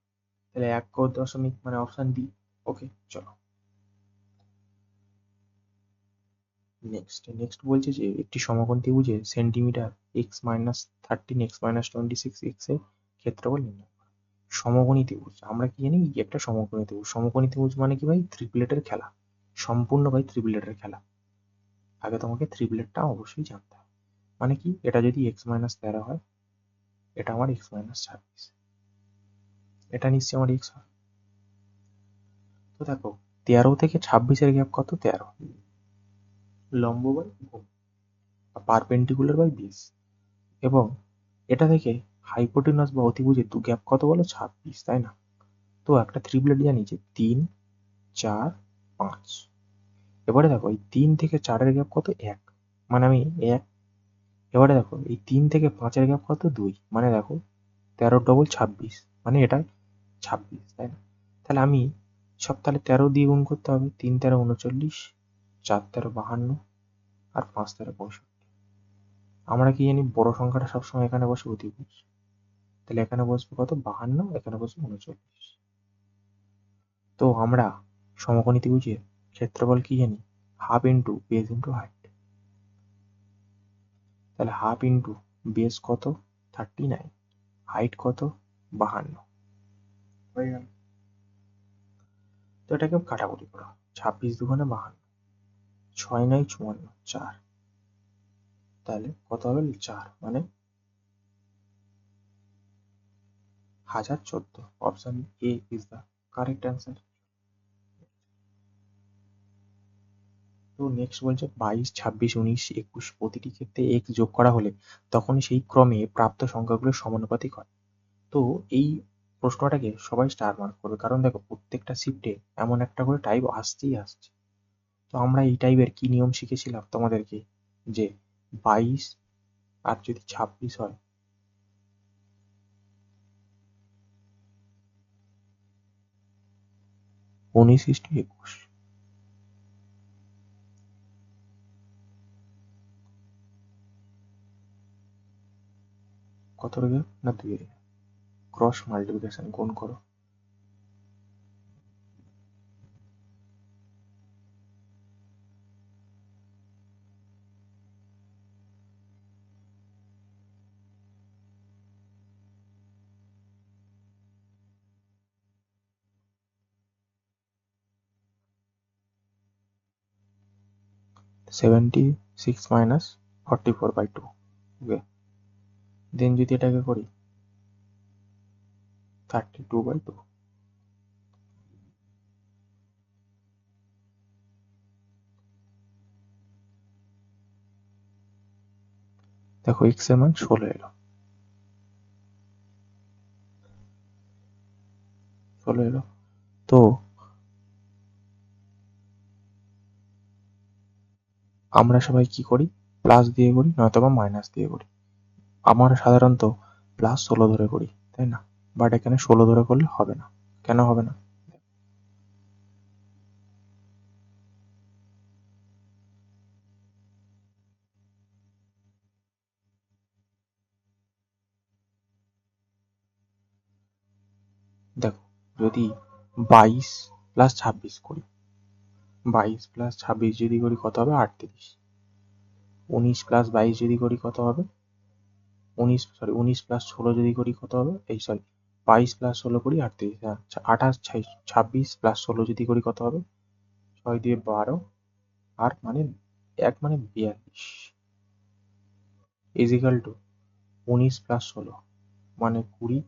তাহলে 1 দশমিক মানে অপশন ডি। ওকে চলো নেক্সট বলছে যে একটি সমকোণ ত্রিভুজে সেন্টিমিটার x-13 x-26 এর ক্ষেত্রফল নির্ণয় করো। সমকোণী ত্রিভুজ আমরা কি জানি একটা সমকোণী ত্রিভুজ, সমকোণী ত্রিভুজ মানে কি ভাই ত্রিপ্লেটের খেলা, সম্পূর্ণ ভাই ত্রিপ্লেটের খেলা। আগে তোমাকে ত্রিপ্লেটটা অবশ্যই জানতে হবে। মানে কি এটা যদি x-13 হয়, এটা আমার x-26, এটা নিশ্চয়ই আমার x হয়। তো দেখো 13 থেকে 26-এর গ্যাপ কত 13, লম্ব বাই ভূমি পারপেন্ডিকুলার বাই বেস, এবং এটা থেকে হাইপোটেনাস বা অতিভুজের গ্যাপ কত বলো 26, তাই না? তো একটা ত্রিপ্লেট জানি যে 3 4 5। এবারে দেখো এই 3 থেকে 4-এর গ্যাপ কত 1, মানে আমি 1। এবারে দেখো এই 3 থেকে 5-এর গ্যাপ কত 2, মানে দেখো 13 ডবল 26, মানে এটা 26, তাই না? তাহলে আমি সব তাহলে 13 দিয়ে গুণ করতে হবে, 3 13 39, 4 13 52 আর 5 13 65। আমরা কি জানি বড় সংখ্যাটা সবসময় এখানে বসে অতিভুজ, তাহলে এখানে বসবে কত 52, এখানে বসবে 39। তো আমরা সমকোণী ত্রিভুজের ক্ষেত্রফল কি জানি half into base into height. তাহলে হাফ ইন্টু বেস কত 39, হাইট কত 52, হয়ে গেল। তো এটাকে কাটাকুটি করো, 26 দুগুণে 52, 6 9 54, 4। তাহলে কত হবে 4 মানে 1014। Option A is the correct answer. তো নেক্সট বলছে 22 26 19 21 প্রতিটি ক্ষেত্রে x যোগ করা হলে তখন সেই ক্রমে প্রাপ্ত সংখ্যাগুলোর সমানুপাতিক হয়। তো এই প্রশ্নটাকে সবাই স্টার মার্ক করবে, কারণ দেখো প্রত্যেকটা শিফটে এমন একটা করে টাইপ আসছেই আসছে। তো আমরা এই টাইপের কি নিয়ম শিখেছিলাম তোমাদেরকে যে 22 আর যদি 26 হয়, 19:21। কত রয়ে গেল না 2 ক্রস মাল্টিপ্লিকেশন গুণ করো, -76 44/2। ওকে, দেন যদি এটাকে করি 32/2। দেখো x এর মান 16 এলো, 16 এলো। তো আমরা সবাই কি করি, প্লাস দিয়ে করি নয়তোবা মাইনাস দিয়ে করি। আমরা সাধারণত +16 ধরে করি, তাই না? বাট এখানে 16 ধরে করলে হবে না। কেন হবে না? দেখো, যদি 22 + 26 করি, 22 + 26 যদি করি কত হবে? 38। 19 + 22 যদি করি কত হবে? 19 + 16 যদি করি কত হবে? 22 + 16 করি 38। হ্যাঁ, 26 + 16 যদি করি কত হবে? 6 দিয়ে 12 আর মানে 1 মানে 42 ইজিক্যাল টু 19 + 16 মানে 20।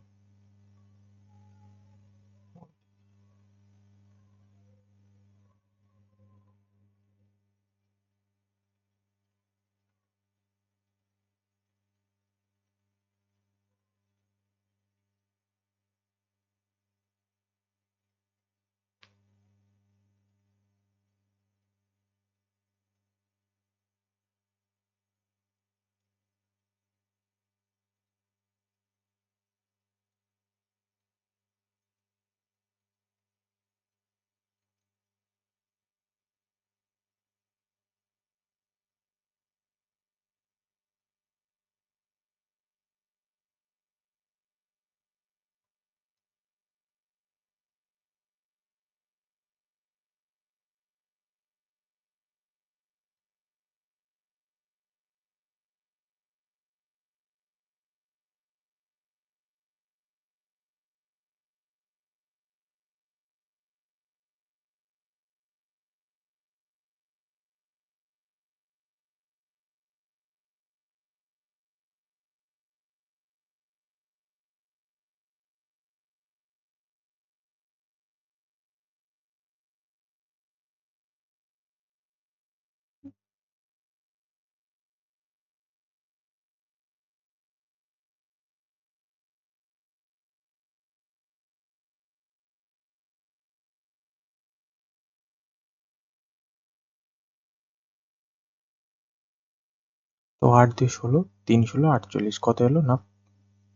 তো 8 দিয়ে 16, 3 16 48 কত এলো না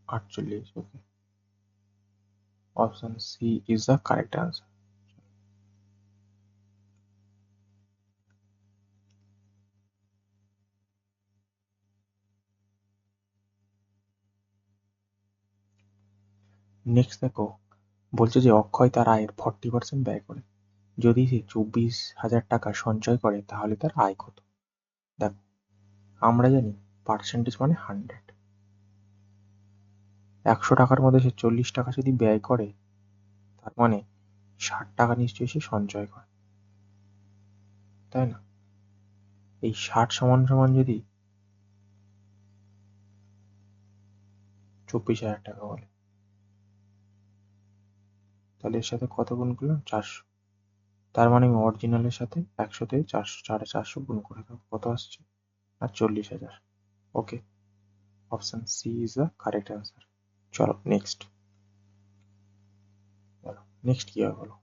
48। Okay, option C is the correct answer. Next দেখো, বলছে যে অক্ষয় তার আয়ের 40% ব্যয় করে। যদি সে 24,000 টাকা সঞ্চয় করে তাহলে তার আয় কত? দেখো, আমরা জানি পার্সেন্টেজ মানে 100। 100 টাকার মধ্যে সে 40 টাকা যদি ব্যয় করে, তার মানে 60 টাকা নিশ্চয়ই সে সঞ্চয় করে, তাই না? এই 60 সমান সমান যদি 24,000 টাকা বলে, তাহলে এর সাথে কত গুণ করলাম? 400। তার মানে আমি অরিজিনালের সাথে 100 তে 400 450 গুণ করে দেবো। কত আসছে? আর 40,000। Okay, option C is the correct answer. চলো নেক্সট, নেক্সট কি হবে বলো।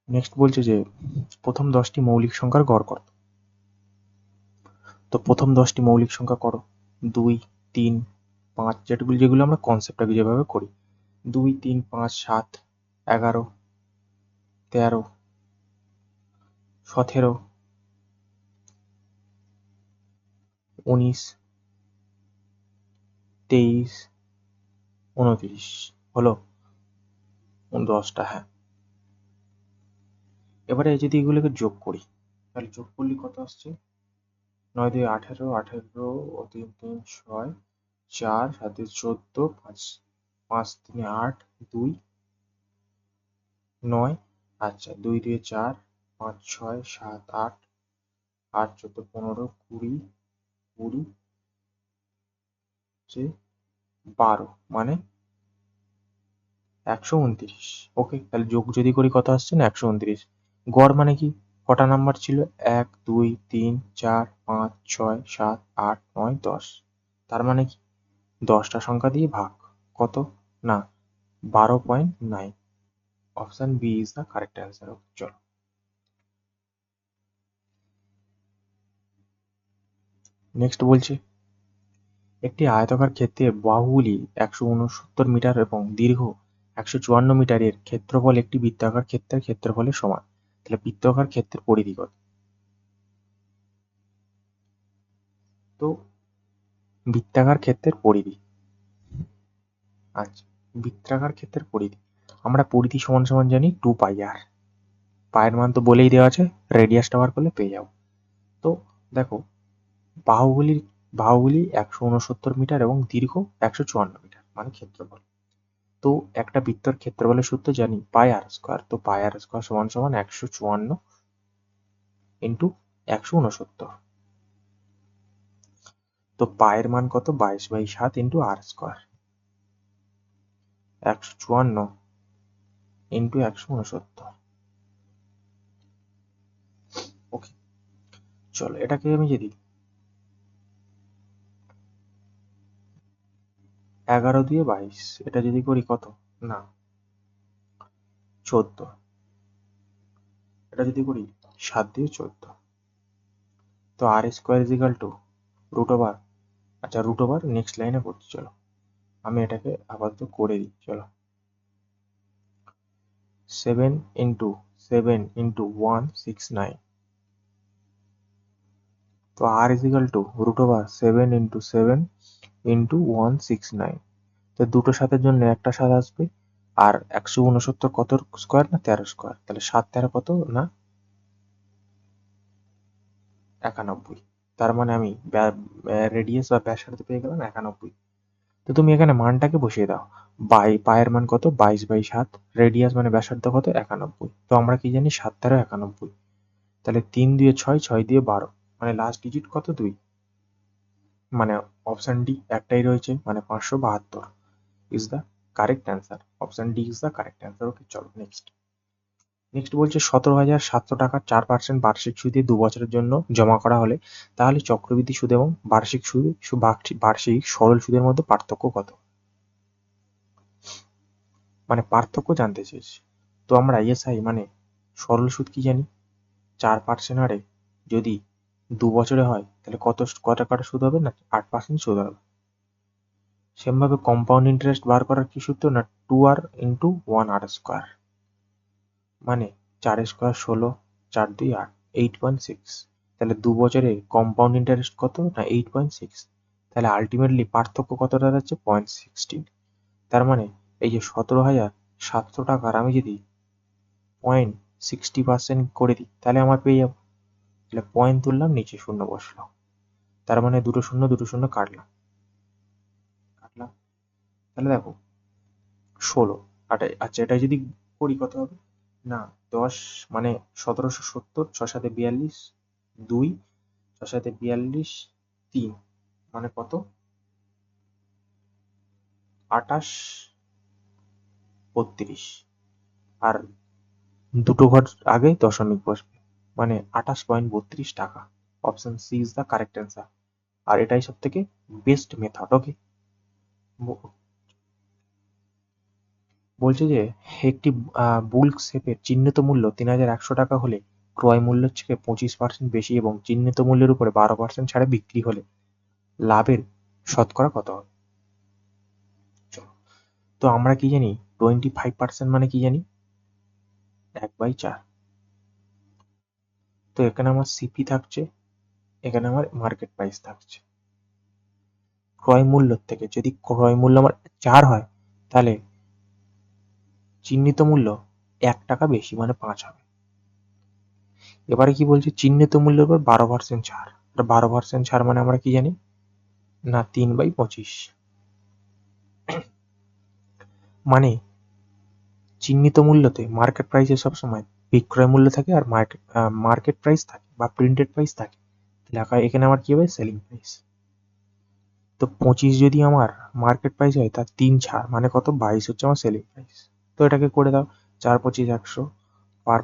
নেক্সট বলছে যে প্রথম 10টি মৌলিক সংখ্যার গড় কত? তো প্রথম 10টি মৌলিক সংখ্যা করো, 2 3 5, যেগুলো আমরা কনসেপ্টটাকে যেভাবে করি। 2, 3, 5, 7, 11, 13, 17, 19, 23, 29 হলো 10টা। হ্যাঁ, এবারে যদি এগুলোকে যোগ করি তাহলে যোগ করলে কত আসছে? 9 2 18, 18 ও 3 3 6, 4 7 14, 5 3 8, 2 9, আচ্ছা 2 2 4, 5 6 7 8, 8 14 15 20, 20 12 মানে 129। ওকে, তাহলে যোগ যদি করি কত আসছে না 129। গড় মানে কি? কটা নাম্বার ছিল? 1 2 3 4 5 6 7 8 9 10। তার মানে কি 10টা সংখ্যা দিয়ে ভাগ। কত? না 12.9। Option B is the correct answer. চলো নেক্সট বলছে, একটি আয়তাকার ক্ষেত্রের বাহুগুলি 169 মিটার এবং দীর্ঘ 154 মিটারের ক্ষেত্রফল একটি বৃত্তাকার ক্ষেত্রের ক্ষেত্রফলের সমান। তাহলে বৃত্তাকার ক্ষেত্রের পরিধি কত? তো বৃত্তাকার ক্ষেত্রের পরিধি, আচ্ছা বৃত্তাকার ক্ষেত্রের পরিধি, আমরা পরিধি সমান সমান জানি 2 পাই আর। পায়ের মান তো বলেই দেওয়া আছে, রেডিয়াসটা বার করলে পেয়ে যাবো। তো দেখো বাহুগুলির বাহুগুলি 169 মিটার এবং দীর্ঘ 154 মিটার মানে ক্ষেত্রফল। তো একটা বৃত্তর ক্ষেত্রফলের সূত্র জানি পাই আর স্কোয়ার। তো পাই আর স্কোয়ার সমান সমান 154 ইন্টু 169। তো পায়ের মান কত? 22/7 ইন্টু আর স্কোয়ার। 154 ইন্টু 169। ওকে, চলো এটাকে আমি যদি 11 দিয়ে 22 এটা যদি করি কত? না 14। এটা যদি করি 7 দিয়ে 14। তো আর square is equal to root over, আচ্ছা রুট ওভার নেক্সট লাইনে করছি। চলো আমি এটাকে আপাতত করে দিই। চলো 7 ইন্টু 7 ইন্টু 169। তো আর is equal to root over 7 into 7 into 169। তো দুটো সাতের জন্য একটা সাত আসবে। আর 169 কত স্কোয়ার? না 13 স্কোয়ার। তাহলে 7 13 কত? না 91। তার মানে আমি রেডিয়াস বা ব্যাসার্ধ পেয়ে গেলাম 91। তো তুমি এখানে মানটাকে বসিয়ে দাও। পায়ের মান কত? 22/7। রেডিয়াস মানে ব্যাসার্ধ কত? 91। তো আমরা কি জানি 7 13 91। তাহলে 3 দিয়ে 6, 6 দিয়ে 12 মানে লাস্ট ডিজিট কত? 2। মানে অপশন ডি একটাই রয়েছে, মানে 572 is the correct answer. Option D is the correct answer. Okay, চলো নেক্সট। নেক্সট বলছে 17,700 টাকার 4% বার্ষিক সুদে 2 বছরের জন্য জমা করা হলে তাহলে চক্রবৃদ্ধি সুদ এবং বার্ষিক সুদ বার্ষিক সরল সুদের মধ্যে পার্থক্য কত? মানে পার্থক্য জানতে চেয়েছি। তো আমরা ইএসআই মানে সরল সুদ কি জানি? 4% হারে যদি 2 বছরে হয় তাহলে কত টাকার সুদ হবে? না 8% সুদ হবে। সেমভাবে কম্পাউন্ড ইন্টারেস্ট বার করার কি সূত্র? না 2r ইন্টু 1r স্কোয়ার মানে 4 স্কোয়ার 16, 4 2 8, 8.6। তাহলে 2 বছরে কম্পাউন্ড ইন্টারেস্ট কত? না 8.6। তাহলে আলটিমেটলি পার্থক্য কত দাঁড়াচ্ছে? 0.16। তার মানে এই যে 17,700 টাকার আমি যদি 0.60% করে দিই তাহলে আমার পেয়ে যাবো। তাহলে পয়েন্ট তুললাম, নিচে শূন্য বসলো। তার মানে দুটো শূন্য কাটলাম। তাহলে দেখো 16 আচ্ছা এটা যদি করি কত হবে? না 10 মানে 1770, 6 7 42, 2 6 7 42, 3 মানে কত? 28 32। আর দুটো ঘর আগে দশমিক বসবে মানে 28.32 টাকা। Option C is the correct answer. আর এটাই সব থেকে বেস্ট মেথড। ওকে, বলছে যে একটি বুল্ক শেপের চিহ্নিত মূল্য 3,100 টাকা হলে ক্রয় মূল্যের থেকে 25% বেশি এবং চিহ্নিত মূল্যের উপরে 12% ছাড়ে বিক্রি হলে লাভের শতকরা কত হবে? চলো, তো আমরা কি জানি 25% মানে কি জানি 1/4। তো এখানে আমার সিপি থাকছে, এখানে আমার মার্কেট প্রাইস থাকছে। ক্রয় মূল্য থেকে যদি ক্রয় মূল্য আমার 4 হয় তাহলে চিহ্নিত মূল্য 1 টাকা বেশি মানে 5 হবে। এবারে কি বলছে চিহ্নিত মূল্যের উপর 12% ছাড়। 12% ছাড় মানে আমরা কি জানি না 3/25। মানে চিহ্নিত মূল্যতে মার্কেট প্রাইসে সবসময় বিক্রয় মূল্য থাকে আর মার্কেট প্রাইস থাকে বা প্রিন্টেড প্রাইস থাকে। লেখা এখানে আমার কি হবে সেলিং প্রাইস। তো 25 যদি আমার মার্কেট প্রাইস হয় তার 3 ছাড় মানে কত 22 হচ্ছে আমার সেলিং প্রাইস। তো এটাকে করে দাও 4 25 100, 5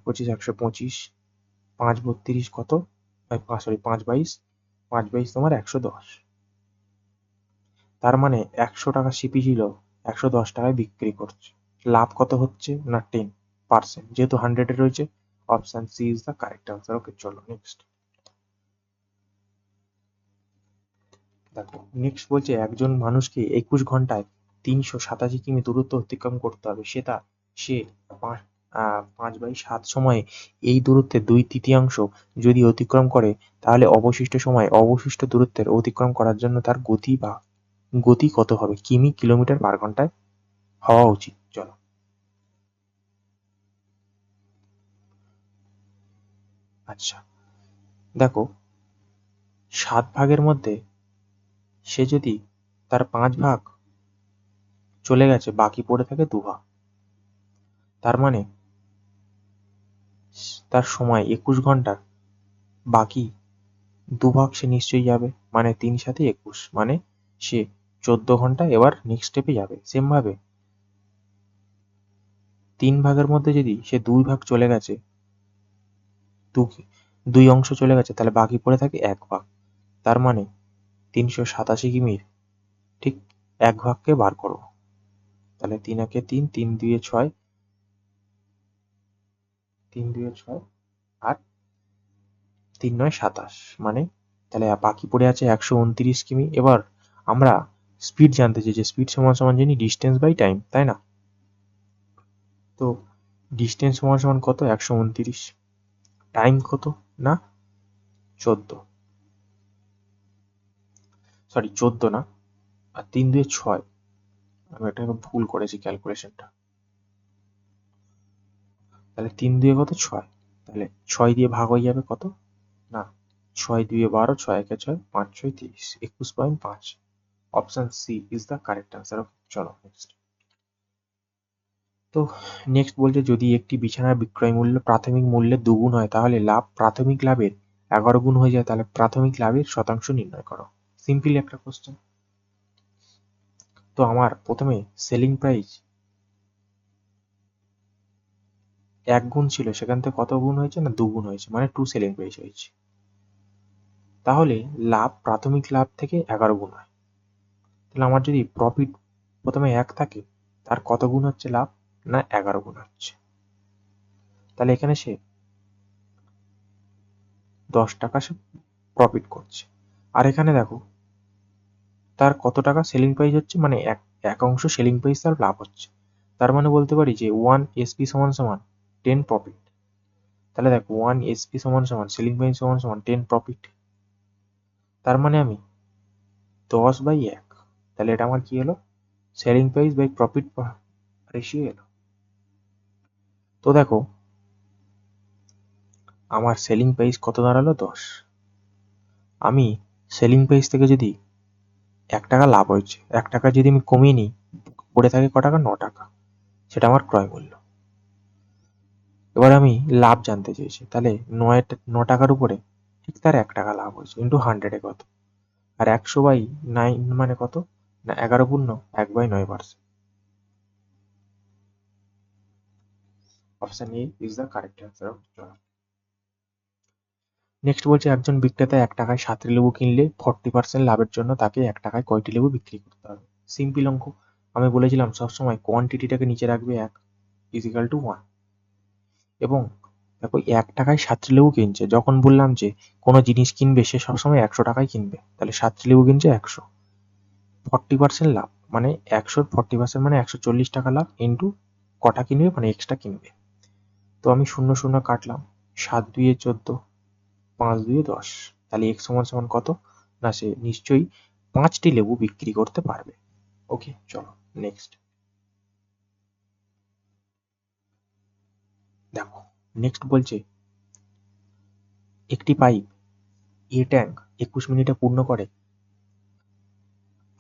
25 125, 5 32 কত 5 22, 5 22 তোমার 110। তার মানে 100 টাকা সিপি ছিল 110 টাকায় বিক্রি করছে। লাভ কত হচ্ছে না 10%, যেহেতু 100 এ রয়েছে। Option C is the correct answer. Okay চলো নেক্সট দেখো। নেক্সট বলছে একজন মানুষকে 21 ঘন্টায় 387 কিমি দূরত্ব অতিক্রম করতে হবে। সে 5/7 সময়ে এই দূরত্বের 2/3 যদি অতিক্রম করে তাহলে অবশিষ্ট দূরত্বের অতিক্রম করার জন্য তার গতি কত হবে কিমি কিলোমিটার পার ঘন্টায় হওয়া উচিত। চলো আচ্ছা দেখো 7 ভাগের মধ্যে সে যদি তার 5 ভাগ চলে গেছে বাকি পড়ে থাকে 2 ভাগ, তার মানে তার সময় 21 ঘন্টার বাকি 2 ভাগ সে নিশ্চয়ই যাবে, মানে 3 সাথে 21 মানে সে 14 ঘন্টা এবার নেক্সট স্টেপে যাবে। সেম ভাবে 3 ভাগের মধ্যে যদি সে 2 ভাগ চলে গেছে, 2 অংশ চলে গেছে তাহলে বাকি পড়ে থাকে 1 ভাগ। তার মানে 387 কিমির ঠিক 1 ভাগকে বার করো। তাহলে 3 একে 3, 3 2 6, 3 2 6 আর 3 9 27, মানে তাহলে বাকি পড়ে আছে 129 কিমি। এবার আমরা স্পিড জানতে চাই যে স্পিড সমান সমান জানি ডিস্টেন্স বাই টাইম, তাই না? তো ডিস্টেন্স সমান সমান কত 129, টাইম কত না 14 না, আর 3 2 6, আমি এটা ভুল করেছি ক্যালকুলেশনটা। তাহলে 3 2 কত 6, তাহলে 6 দিয়ে ভাগ হয়ে যাবে কত না 6 2 12, 6 1 6, 5 6 30, 21.5। Option C is the correct answer. চলো নেক্সট। তো নেক্সট বলছে যদি একটি বিছানার বিক্রয় মূল্য প্রাথমিক মূল্যের 2 গুণ হয় তাহলে প্রাথমিক লাভের 11 গুণ হয়ে যায়, তাহলে প্রাথমিক লাভের শতাংশ নির্ণয় করো। সিম্পলি একটা কোশ্চেন। তো আমার প্রথমে সেলিং প্রাইস 1 গুণ ছিল, সেখান থেকে কত গুণ হয়েছে না 2 গুণ হয়েছে, মানে 2 সেলিং প্রাইস হয়েছে। তাহলে লাভ প্রাথমিক লাভ থেকে 11 গুণ হয়। তাহলে আমার যদি প্রফিট প্রথমে 1 থাকে তার কত গুণ হচ্ছে লাভ না 11 গুণ হচ্ছে। তাহলে এখানে সে 10 টাকা সে প্রফিট করছে। আর এখানে দেখো তার কত টাকা সেলিং প্রাইস হচ্ছে, মানে এক অংশ সেলিং প্রাইস তার লাভ হচ্ছে। তার মানে বলতে পারি যে 1 এসপি সমান সমান 10 প্রফিট। তাহলে দেখো 1 এসপি সমান সমান সেলিং প্রাইস সমান সমান 10 প্রফিট। তার মানে আমি 10/1, তাহলে এটা আমার কি হলো selling price by profit ratio এলো। তো দেখো আমার সেলিং প্রাইস কত দাঁড়ালো 10। আমি সেলিং প্রাইস থেকে যদি 1 টাকা লাভ হয়েছে, 1 টাকা যদি আমি কমিয়ে নিই পড়ে থাকে ক টাকা 9 টাকা, সেটা আমার ক্রয় মূল্য। এবার আমি লাভ জানতে চেয়েছি, তাহলে 9 টাকার উপরে ঠিক তার 1 টাকা লাভ হয়েছে ইন্টু 100 কত, আর 100/9 মানে কত না 11 পূর্ণ 1/9%। Option A is the correct answer. Next বলছে একজন বিক্রেতা 1 টাকায় 7টি লেবু কিনলে 40% লাভের জন্য তাকে 1 টাকায় কয়টি লেবু বিক্রি করতে হবে। সিম্পল অঙ্ক। আমি বলেছিলাম সবসময় কোয়ান্টিটিটাকে নিচে রাখবে 1 ইজিক্যাল টু 1। এবং দেখো 1 টাকায় 7টি লেবু কিনছে, যখন বললাম যে কোনো জিনিস কিনবে সে সবসময় 100 টাকায় কিনবে, তাহলে 7টি লেবু কিনছে 100, 40% লাভ মানে 140% মানে 140 টাকা লাভ ইন্টু কটা কিনবে মানে এক্সট্রা কিনবে। তো আমি 0 0 কাটলাম, 7 2 14, 5 2 10, তাহলে x সমান সমান কত? না সে নিশ্চয়ই 5টি লেবু বিক্রি করতে পারবে। ওকে, চলো নেক্সট দেখো। নেক্সট বলছে একটি পাইপ এ ট্যাঙ্ক 21 মিনিটে পূর্ণ করে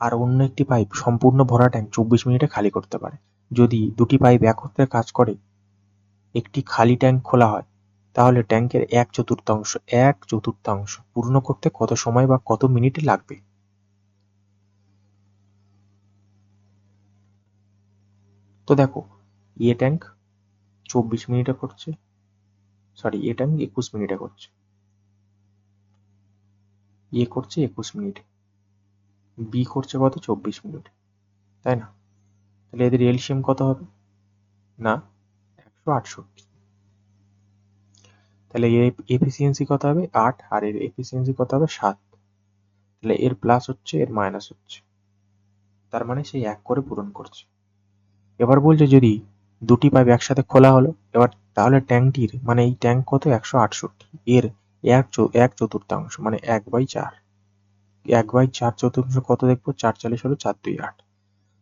আর অন্য একটি পাইপ সম্পূর্ণ ভরা ট্যাঙ্ক 24 মিনিটে খালি করতে পারে। যদি দুটি পাইপ একত্রে কাজ করে একটি খালি ট্যাঙ্ক খোলা হয়, তাহলে ট্যাঙ্কের এক চতুর্থাংশ পূর্ণ করতে কত সময় বা কত মিনিট লাগবে? তো দেখো, এ ট্যাঙ্ক 24 মিনিটে করছে, সরি এ ট্যাঙ্ক 21 মিনিটে করছে, এ করছে 21 মিনিটে, বি করছে কত 24 মিনিটে, তাই না? তাহলে এদের এলসিএম কত হবে? না 168। তাহলে এর এফিসিয়েন্সি কত হবে 8 আর এর এফিসিয়েন্সি কত হবে 7। তাহলে এর প্লাস হচ্ছে এর মাইনাস হচ্ছে, তার মানে সেই 1 করে পূরণ করছে। এবার বলছে যদি দুটি পাইপ একসাথে খোলা হলো, এবার তাহলে ট্যাঙ্কটির মানে এই ট্যাঙ্ক কত 168, এর এক চতুর্থাংশ মানে 1/4, 1/4 কত দেখবো? 4 40 হলো 4 2 8,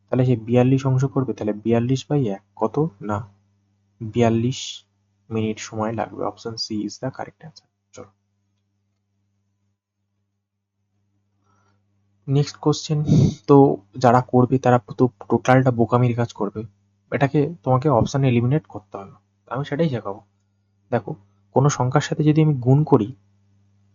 তাহলে সে 42 অংশ করবে, তাহলে 42/1 কত? না 42 মিনিট সময় লাগবে। Option C is the correct answer. চলো নেক্সট কোশ্চেন। তো যারা করবে তারা তো টোটালটা বোকামির কাজ করবে, এটাকে তোমাকে অপশানে এলিমিনেট করতে হবে, আমি সেটাই শেখাবো। দেখো, কোনো সংখ্যার সাথে যদি আমি গুণ করি,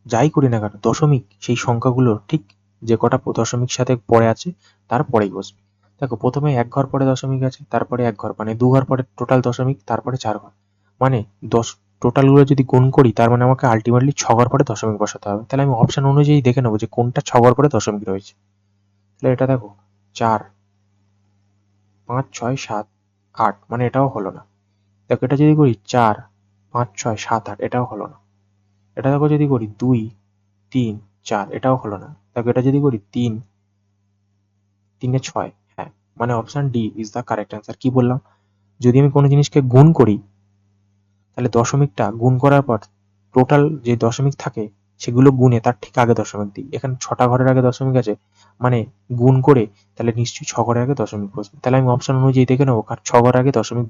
যাই করি না কেন দশমিক সেই সংখ্যাগুলো ঠিক যে কটা দশমিক সাথে পরে আছে তার পরেই বসবে। দেখো প্রথমে এক ঘর পরে দশমিক আছে, তারপরে এক ঘর মানে দু ঘর পরে টোটাল দশমিক, তারপরে 4 ঘর, মানে টোটালগুলো যদি গুণ করি তার মানে আমাকে আলটিমেটলি 6 ঘর পরে দশমিক বসাতে হবে। তাহলে আমি অপশন অনুযায়ী দেখে নেবো যে কোনটা 6 ঘর পরে দশমিক রয়েছে। তাহলে এটা দেখো 4 5 6 7 8, মানে এটাও হলো না। দেখো এটা যদি করি 4 5 6 7 8, এটাও হলো না। এটা দেখো যদি করি 2 3 4, এটাও হলো না। দেখো এটা যদি করি 3 3 এ 6, হ্যাঁ, মানে option D is the correct answer. কি বললাম? যদি আমি কোনো জিনিসকে গুণ করি, তাহলে দশমিকটা গুণ করার পর টোটাল যে দশমিক থাকে সেগুলো গুণে তার ঠিক আগে দশমিক দিই। এখানে 6টা ঘরের আগে দশমিক আছে, মানে গুণ করে তাহলে নিশ্চয়ই 6 ঘরের আগে দশমিক বসবে। তাহলে আমি অপশন অনুযায়ী দেখে নেবো কার 6 ঘরের আগে দশমিক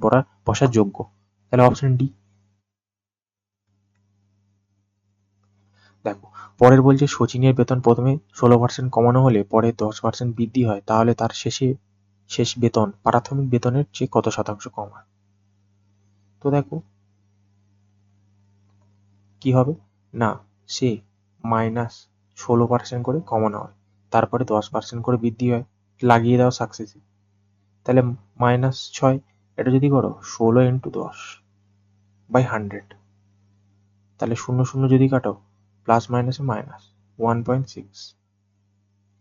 বসার যোগ্য। তাহলে অপশন ডি। দেখো, পরের বলছে শচীনের বেতন প্রথমে 16% কমানো হলে পরে 10% বৃদ্ধি হয়, তাহলে তার শেষ বেতন প্রাথমিক বেতনের চেয়ে কত শতাংশ কম হয়? তো দেখো কি হবে, না সে -16% করে কমানো হয়, তারপরে 10% করে বৃদ্ধি হয়, লাগিয়ে দাও সাকসেসে। তাহলে -6, এটা যদি করো 16 × 10/100, তাহলে 0 0 যদি কাটো প্লাস মাইনাসে মাইনাস 1.6,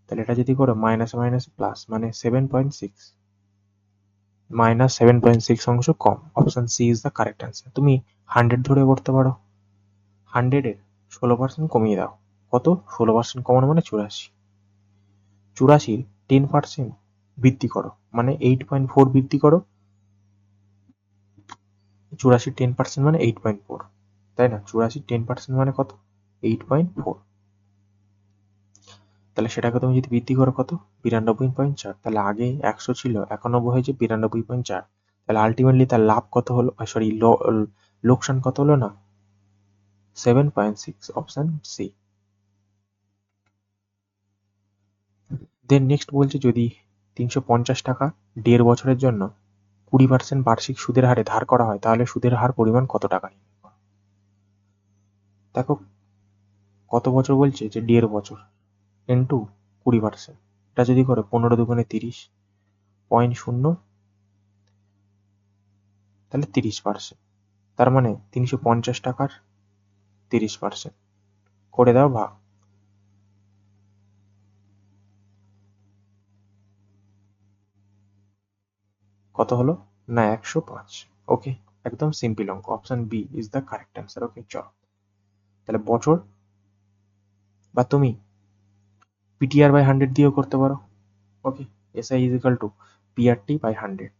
তাহলে এটা যদি করো মাইনাসে মাইনাসে প্লাস মানে 7.6, -7.6 অংশ কম। Option C is the correct answer. তুমি 100 ধরে করতে পারো, 100-এর 16% কমিয়ে দাও, কত? 16% কমানো মানে 84, 84-র 10% বৃদ্ধি করো মানে 8.4 বৃদ্ধি করো, 84-র 10% মানে 8.4, তাই না? 84-র 10% মানে কত? 8.4। তাহলে সেটাকে তুমি যদি বৃদ্ধি করো কত? 92.4। তাহলে আগে 100 ছিল, 91 হয়েছে 92.4। তাহলে আলটিমেটলি তার লাভ কত হলো? সরি, লোকসান কত হলো? না 7.6, অপশন সি। দেন নেক্সট বলছে যদি 350 টাকা 1.5 বছরের জন্য 20% বার্ষিক সুদের হারে ধার করা হয়, তাহলে সুদের হার পরিমাণ কত টাকা? দেখো কত বছর বলছে, যে 1.5 বছর ইন্টু 20%, এটা যদি করে 15 দুগুণে 30, 0.0, তাহলে 30%, তার মানে 350 টাকার 30% করে দাও ভাগ। কত হলো? না 105। ওকে, একদম সিম্পল অঙ্ক। Option B is the correct answer. Okay, চলো তাহলে বছর বা তুমি পিটিআর বাই 100 দিয়েও করতে পারো। ওকে, SI is equal to PRT by 100,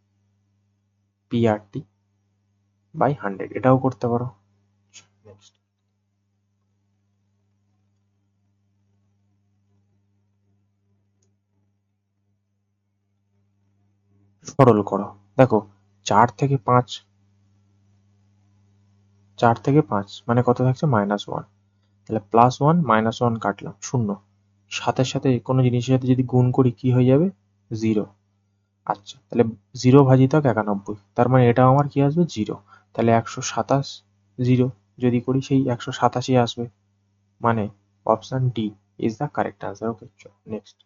PRT by 100, এটাও করতে পারো। নেক্সট সরল করো। দেখো 4 থেকে 5, 4 থেকে 5 মানে কত থাকছে -1, তাহলে +1 -1 কাটলাম 0, সাথে সাথে কোনো জিনিসের সাথে যদি গুণ করি কি হয়ে যাবে 0। আচ্ছা তাহলে 0 ভাজিতক 91, তার মানে এটাও আমার কি আসবে 0, তাহলে 127 0 যদি করি সেই 187 আসবে, মানে option D is the correct answer. Okay next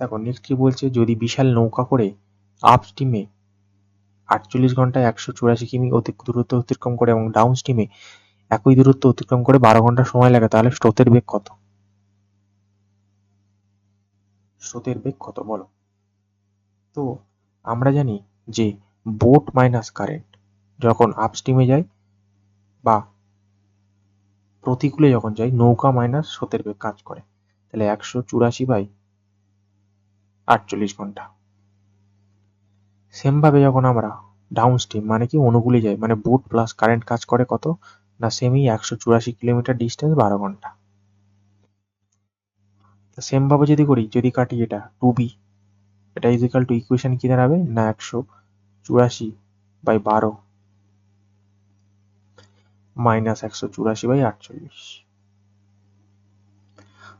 দেখো নেক্সট কি বলছে, যদি বিশাল নৌকা করে আপ স্ট্রিমে 48 ঘন্টায় 184 কিমি দূরত্ব অতিক্রম করে এবং ডাউন স্ট্রিমে একই দূরত্ব অতিক্রম করে 12 ঘন্টা সময় লাগে, তাহলে স্রোতের বেগ কত? স্রোতের বেগ কত বলো? তো আমরা জানি যে বোট মাইনাস কারেন্ট যখন আপ স্ট্রিমে যায় বা প্রতিকূলে যখন যায়, নৌকা মাইনাস স্রোতের বেগ কাজ করে, তাহলে 184/48 ঘন্টা। সেম ভাবে যখন আমরা ডাউন স্ট্রিম মানে কি অনুকূলে যাই, মানে বোট প্লাস কারেন্ট কাজ করে কত না, সেমই 184 কিলোমিটার ডিস্টেন্স 12 ঘন্টা। সেম ভাবে যদি করি, যদি কাটি এটা 2b, এটা ইজ ইকাল টু ইকুয়েশন কি দাঁড়াবে না 184/12 মাইনাস 184/48।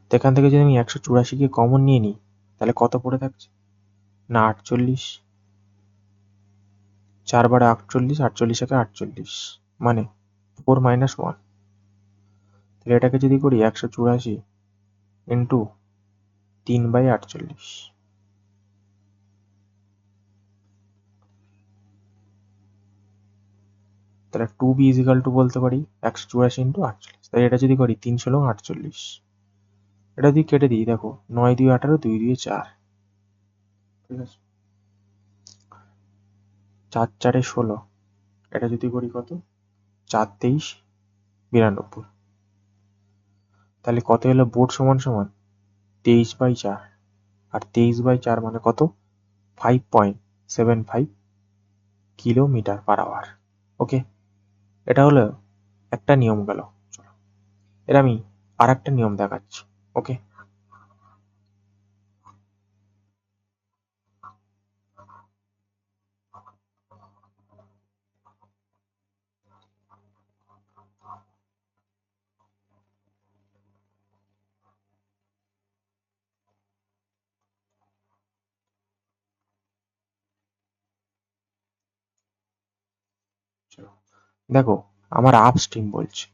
তো এখান থেকে যদি আমি 184 কে কমন নিয়ে নিই তাহলে কত পড়ে থাকছে না 48, 4 বার 48, 48 একে 48 মানে 4 - 1, তাহলে এটাকে যদি করি 184 ইন্টু 3/48, তাহলে 2b ইজ ইকাল টু বলতে পারি 184 ইন্টু 48, তাই এটা যদি করি 3 × 48, এটা যদি কেটে দিই দেখো 9 × 2 = 18, 2 × 2 = 4, ঠিক আছে, 4 × 4 = 16, এটা যদি করি কত 4 × 23 = 92, তাহলে কত হলো বোট সমান সমান 23/4, আর 23/4 মানে কত 5.75 কিলোমিটার/আওয়ার। ওকে, এটা হলো একটা নিয়ম গেল। চলো এর আমি আর একটা নিয়ম দেখাচ্ছি। ওকে, চলো দেখো আমার আপ স্ট্রিম বলছে,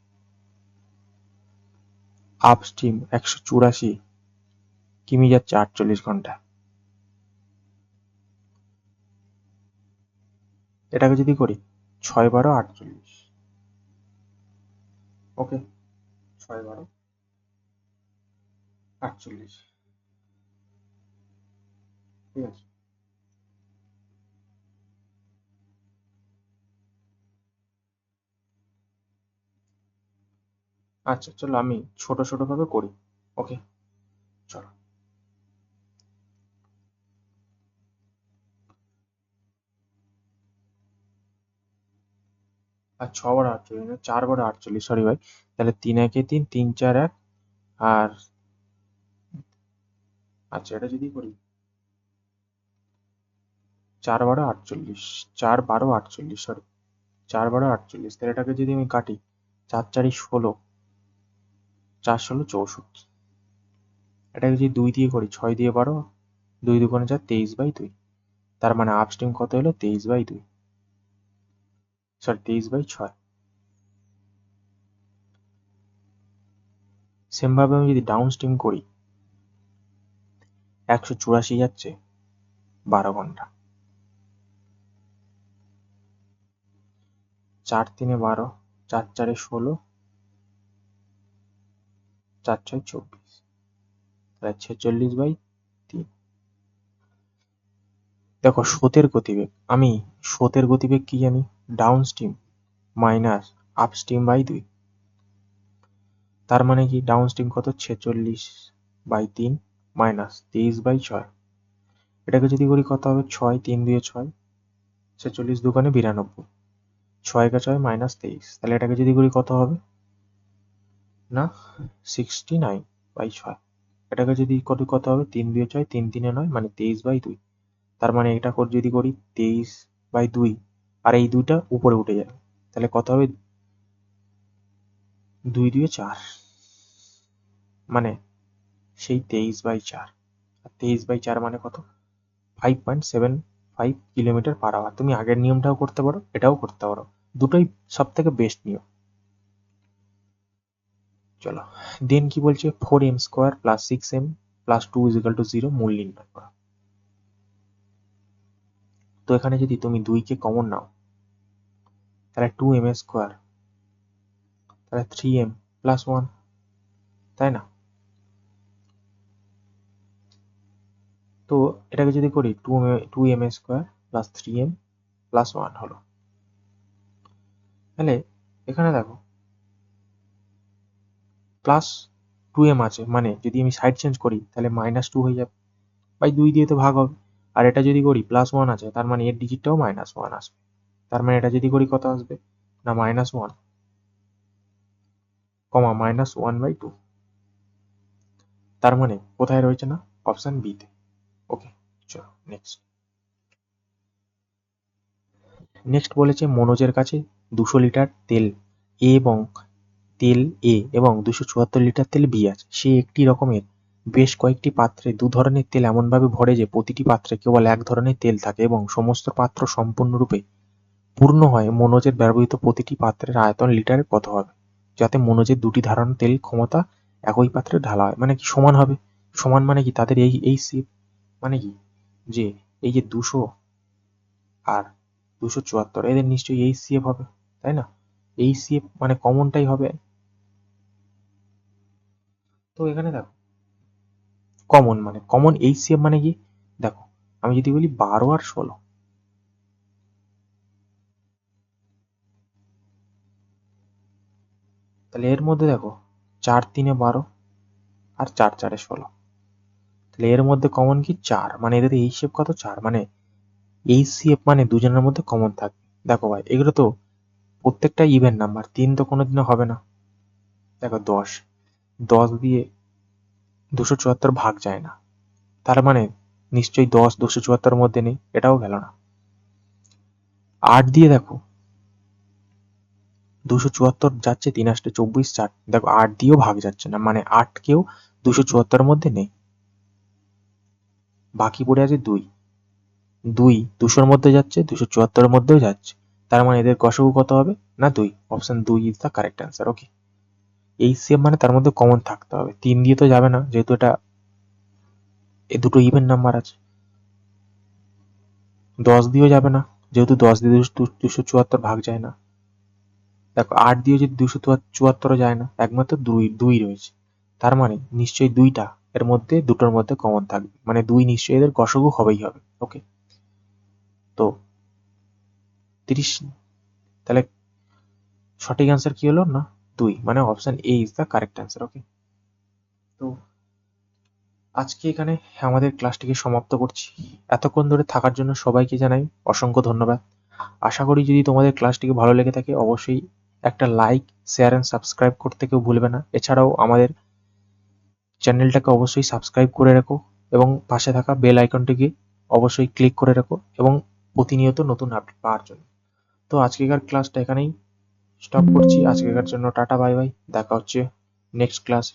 আপ স্ট্রিম 184 কিমি যাচ্ছে 48 ঘন্টা। এটাকে যদি করি 6 × 12 = 48, ওকে 6 × 12 = 48, ঠিক আছে। আচ্ছা চলো আমি ছোট ছোট ভাবে করি। ওকে চলো, আর 6 বার 48 না, 4 বার 48, সরি ভাই, তাহলে 3 × 1 = 3, 3 × 4 = 1, আর আচ্ছা এটা যদি করি 4 × 12 = 48, 4 × 12 = 48, সরি 4 × 12 = 48, তাহলে এটাকে যদি আমি কাটি 4 × 4 = 16, 4 × 16 = 64, এটাকে যদি 2 দিয়ে করি 6 দিয়ে 12, 2 × 2 = 4, 23/2, তার মানে আপস্ট্রিম কত হলো 23/2, সরি 23/6। সেম ভাবে আমি যদি ডাউন স্ট্রিম করি 184 যাচ্ছে 12 ঘন্টা, 4 × 3 = 12, 4 × 4 = 16, 4 × 6 = 24, তাহলে 46/3। দেখো স্রোতের গতিবেগ, আমি স্রোতের গতিবেগ কি জানি, downstream minus upstream by 2, তার মানে কি ডাউন স্ট্রিম কত 46/3 মাইনাস 23/6। এটাকে যদি করি কত হবে 6 3 দিয়ে 6 46 দুগুণে 92, 6 কে 6 মাইনাস 23, তাহলে এটাকে যদি করি কত হবে না 69/6। এটাকে যদি করি কত হবে 3 দিয়ে 6 3 3 9 মানে 23/2। তার মানে এটা যদি করি 23/2 আর এই দুইটা উপরে উঠে যাবে, তাহলে কত হবে 2 2 4 মানে সেই 23/4। আর 23/4 মানে কত 5.75 কিলোমিটার/আওয়ার। তুমি আগের নিয়মটাও করতে পারো, এটাও করতে পারো, দুটোই সব থেকে বেস্ট নিয়ম। চলো দেন কি বলছে 4m² + 6m + 2 = 0 মূল নির্ণয় করা। তো এখানে যদি তুমি 2 কে কমন নাও তাহলে 2m², তাহলে 3m + 1, তাই না? তো এটাকে যদি করি 2m² + 3m + 1 হলো। তাহলে এখানে দেখো +2m আছে, মানে যদি আমি সাইড চেঞ্জ করি তাহলে -2 হয়ে যাবে, 2 দিয়ে তো ভাগ হবে। আর এটা যদি করি +1 আছে, তার মানে এর ডিজিটটাও -1 আসবে। তার মানে এটা যদি করি কত আসবে না -1, -1/2। তার মানে কোথায় রয়েছে না অপশন বি তে। ওকে, চলো নেক্সট বলেছে মনোজের কাছে 200 লিটার তেল এ এবং 274 লিটার তেল বি আছে। সে একটি রকমের বেশ কয়েকটি পাত্রে 2 ধরনের তেল এমনভাবে ভরে যে প্রতিটি পাত্রে কেবল 1 ধরনের তেল থাকে এবং সমস্ত পাত্র সম্পূর্ণরূপে পূর্ণ হয়। মনোজের ব্যবহৃত প্রতিটি পাত্রের আয়তন লিটারে কত হবে, যাতে মনোজের 2টি ধারণা তেল ক্ষমতা একই পাত্রে ঢালা হয়। মানে কি সমান হবে, সমান মানে কি তাদের এই সিপ মানে কি যে এই যে 200 আর 274 এদের নিশ্চয়ই এই সিএফ হবে, তাই না? এই সিএফ মানে কমনটাই হবে। তো এখানে দেখো কমন এই সিএফ মানে কি, দেখো আমি যদি বলি 12 আর 16, তাহলে এর মধ্যে দেখো 4 3 12 আর 4 4 16, তাহলে এর মধ্যে কমন কি 4, মানে এদের এই শেপ কত 4, মানে এই সিএফ মানে দুজনের মধ্যে কমন থাকবে। দেখো ভাই এগুলো তো প্রত্যেকটা ইভেন নাম্বার, 3 তো কোনোদিনও হবে না। দেখো 10 দিয়ে 274 ভাগ যায় না, তার মানে নিশ্চয়ই 10 274 মধ্যে নেই, এটাও গেল না। 8 দিয়ে দেখো 274 যাচ্ছে 3 8 24 4, দেখো 8 দিয়েও ভাগ যাচ্ছে না, মানে 8 কেও 274 মধ্যে নেই। বাকি পড়ে আছে 2 200 মধ্যে যাচ্ছে, 274 মধ্যেও যাচ্ছে, তার মানে এদের গসাগু কত হবে না 2। Option 2 is the correct answer. Okay, এই সেম মানে তার মধ্যে কমন থাকতে হবে, 3 দিয়ে তো যাবে না যেহেতু এটা এই দুটো ইভেন নাম্বার আছে। 10 দিয়েও যাবে না যেহেতু 10 দিয়ে 274 ভাগ যায় না। দেখো 8 দিয়ে যদি 274 যায় না, একমাত্র 2 রয়েছে, তার মানে নিশ্চয়ই 2টা এর মধ্যে দুটোর মধ্যে কমন থাকবে, মানে 2 নিশ্চয়ই এদের গসাগু হবেই হবে। ওকে, তো 30, তাহলে সঠিক অ্যান্সার কি হলো না 2, মানে option A is the correct answer. Okay, তো আজকে এখানে আমাদের ক্লাসটিকে সমাপ্ত করছি। এতক্ষণ ধরে থাকার জন্য সবাইকে জানাই অসংখ্য ধন্যবাদ। আশা করি যদি তোমাদের ক্লাসটিকে ভালো লেগে থাকে অবশ্যই একটা লাইক, শেয়ার এন্ড সাবস্ক্রাইব করতে কেউ ভুলবে না। এছাড়াও আমাদের চ্যানেলটাকে অবশ্যই সাবস্ক্রাইব করে রেখো এবং পাশে থাকা বেল আইকনটিকে অবশ্যই ক্লিক করে রেখো এবং প্রতিনিয়ত নতুন আপডেট পাওয়ার জন্য। তো আজকেকার ক্লাসটা এখানেই স্টপ করছি। আজকেকার জন্য টাটা, বাই বাই, দেখা হচ্ছে নেক্সট ক্লাস।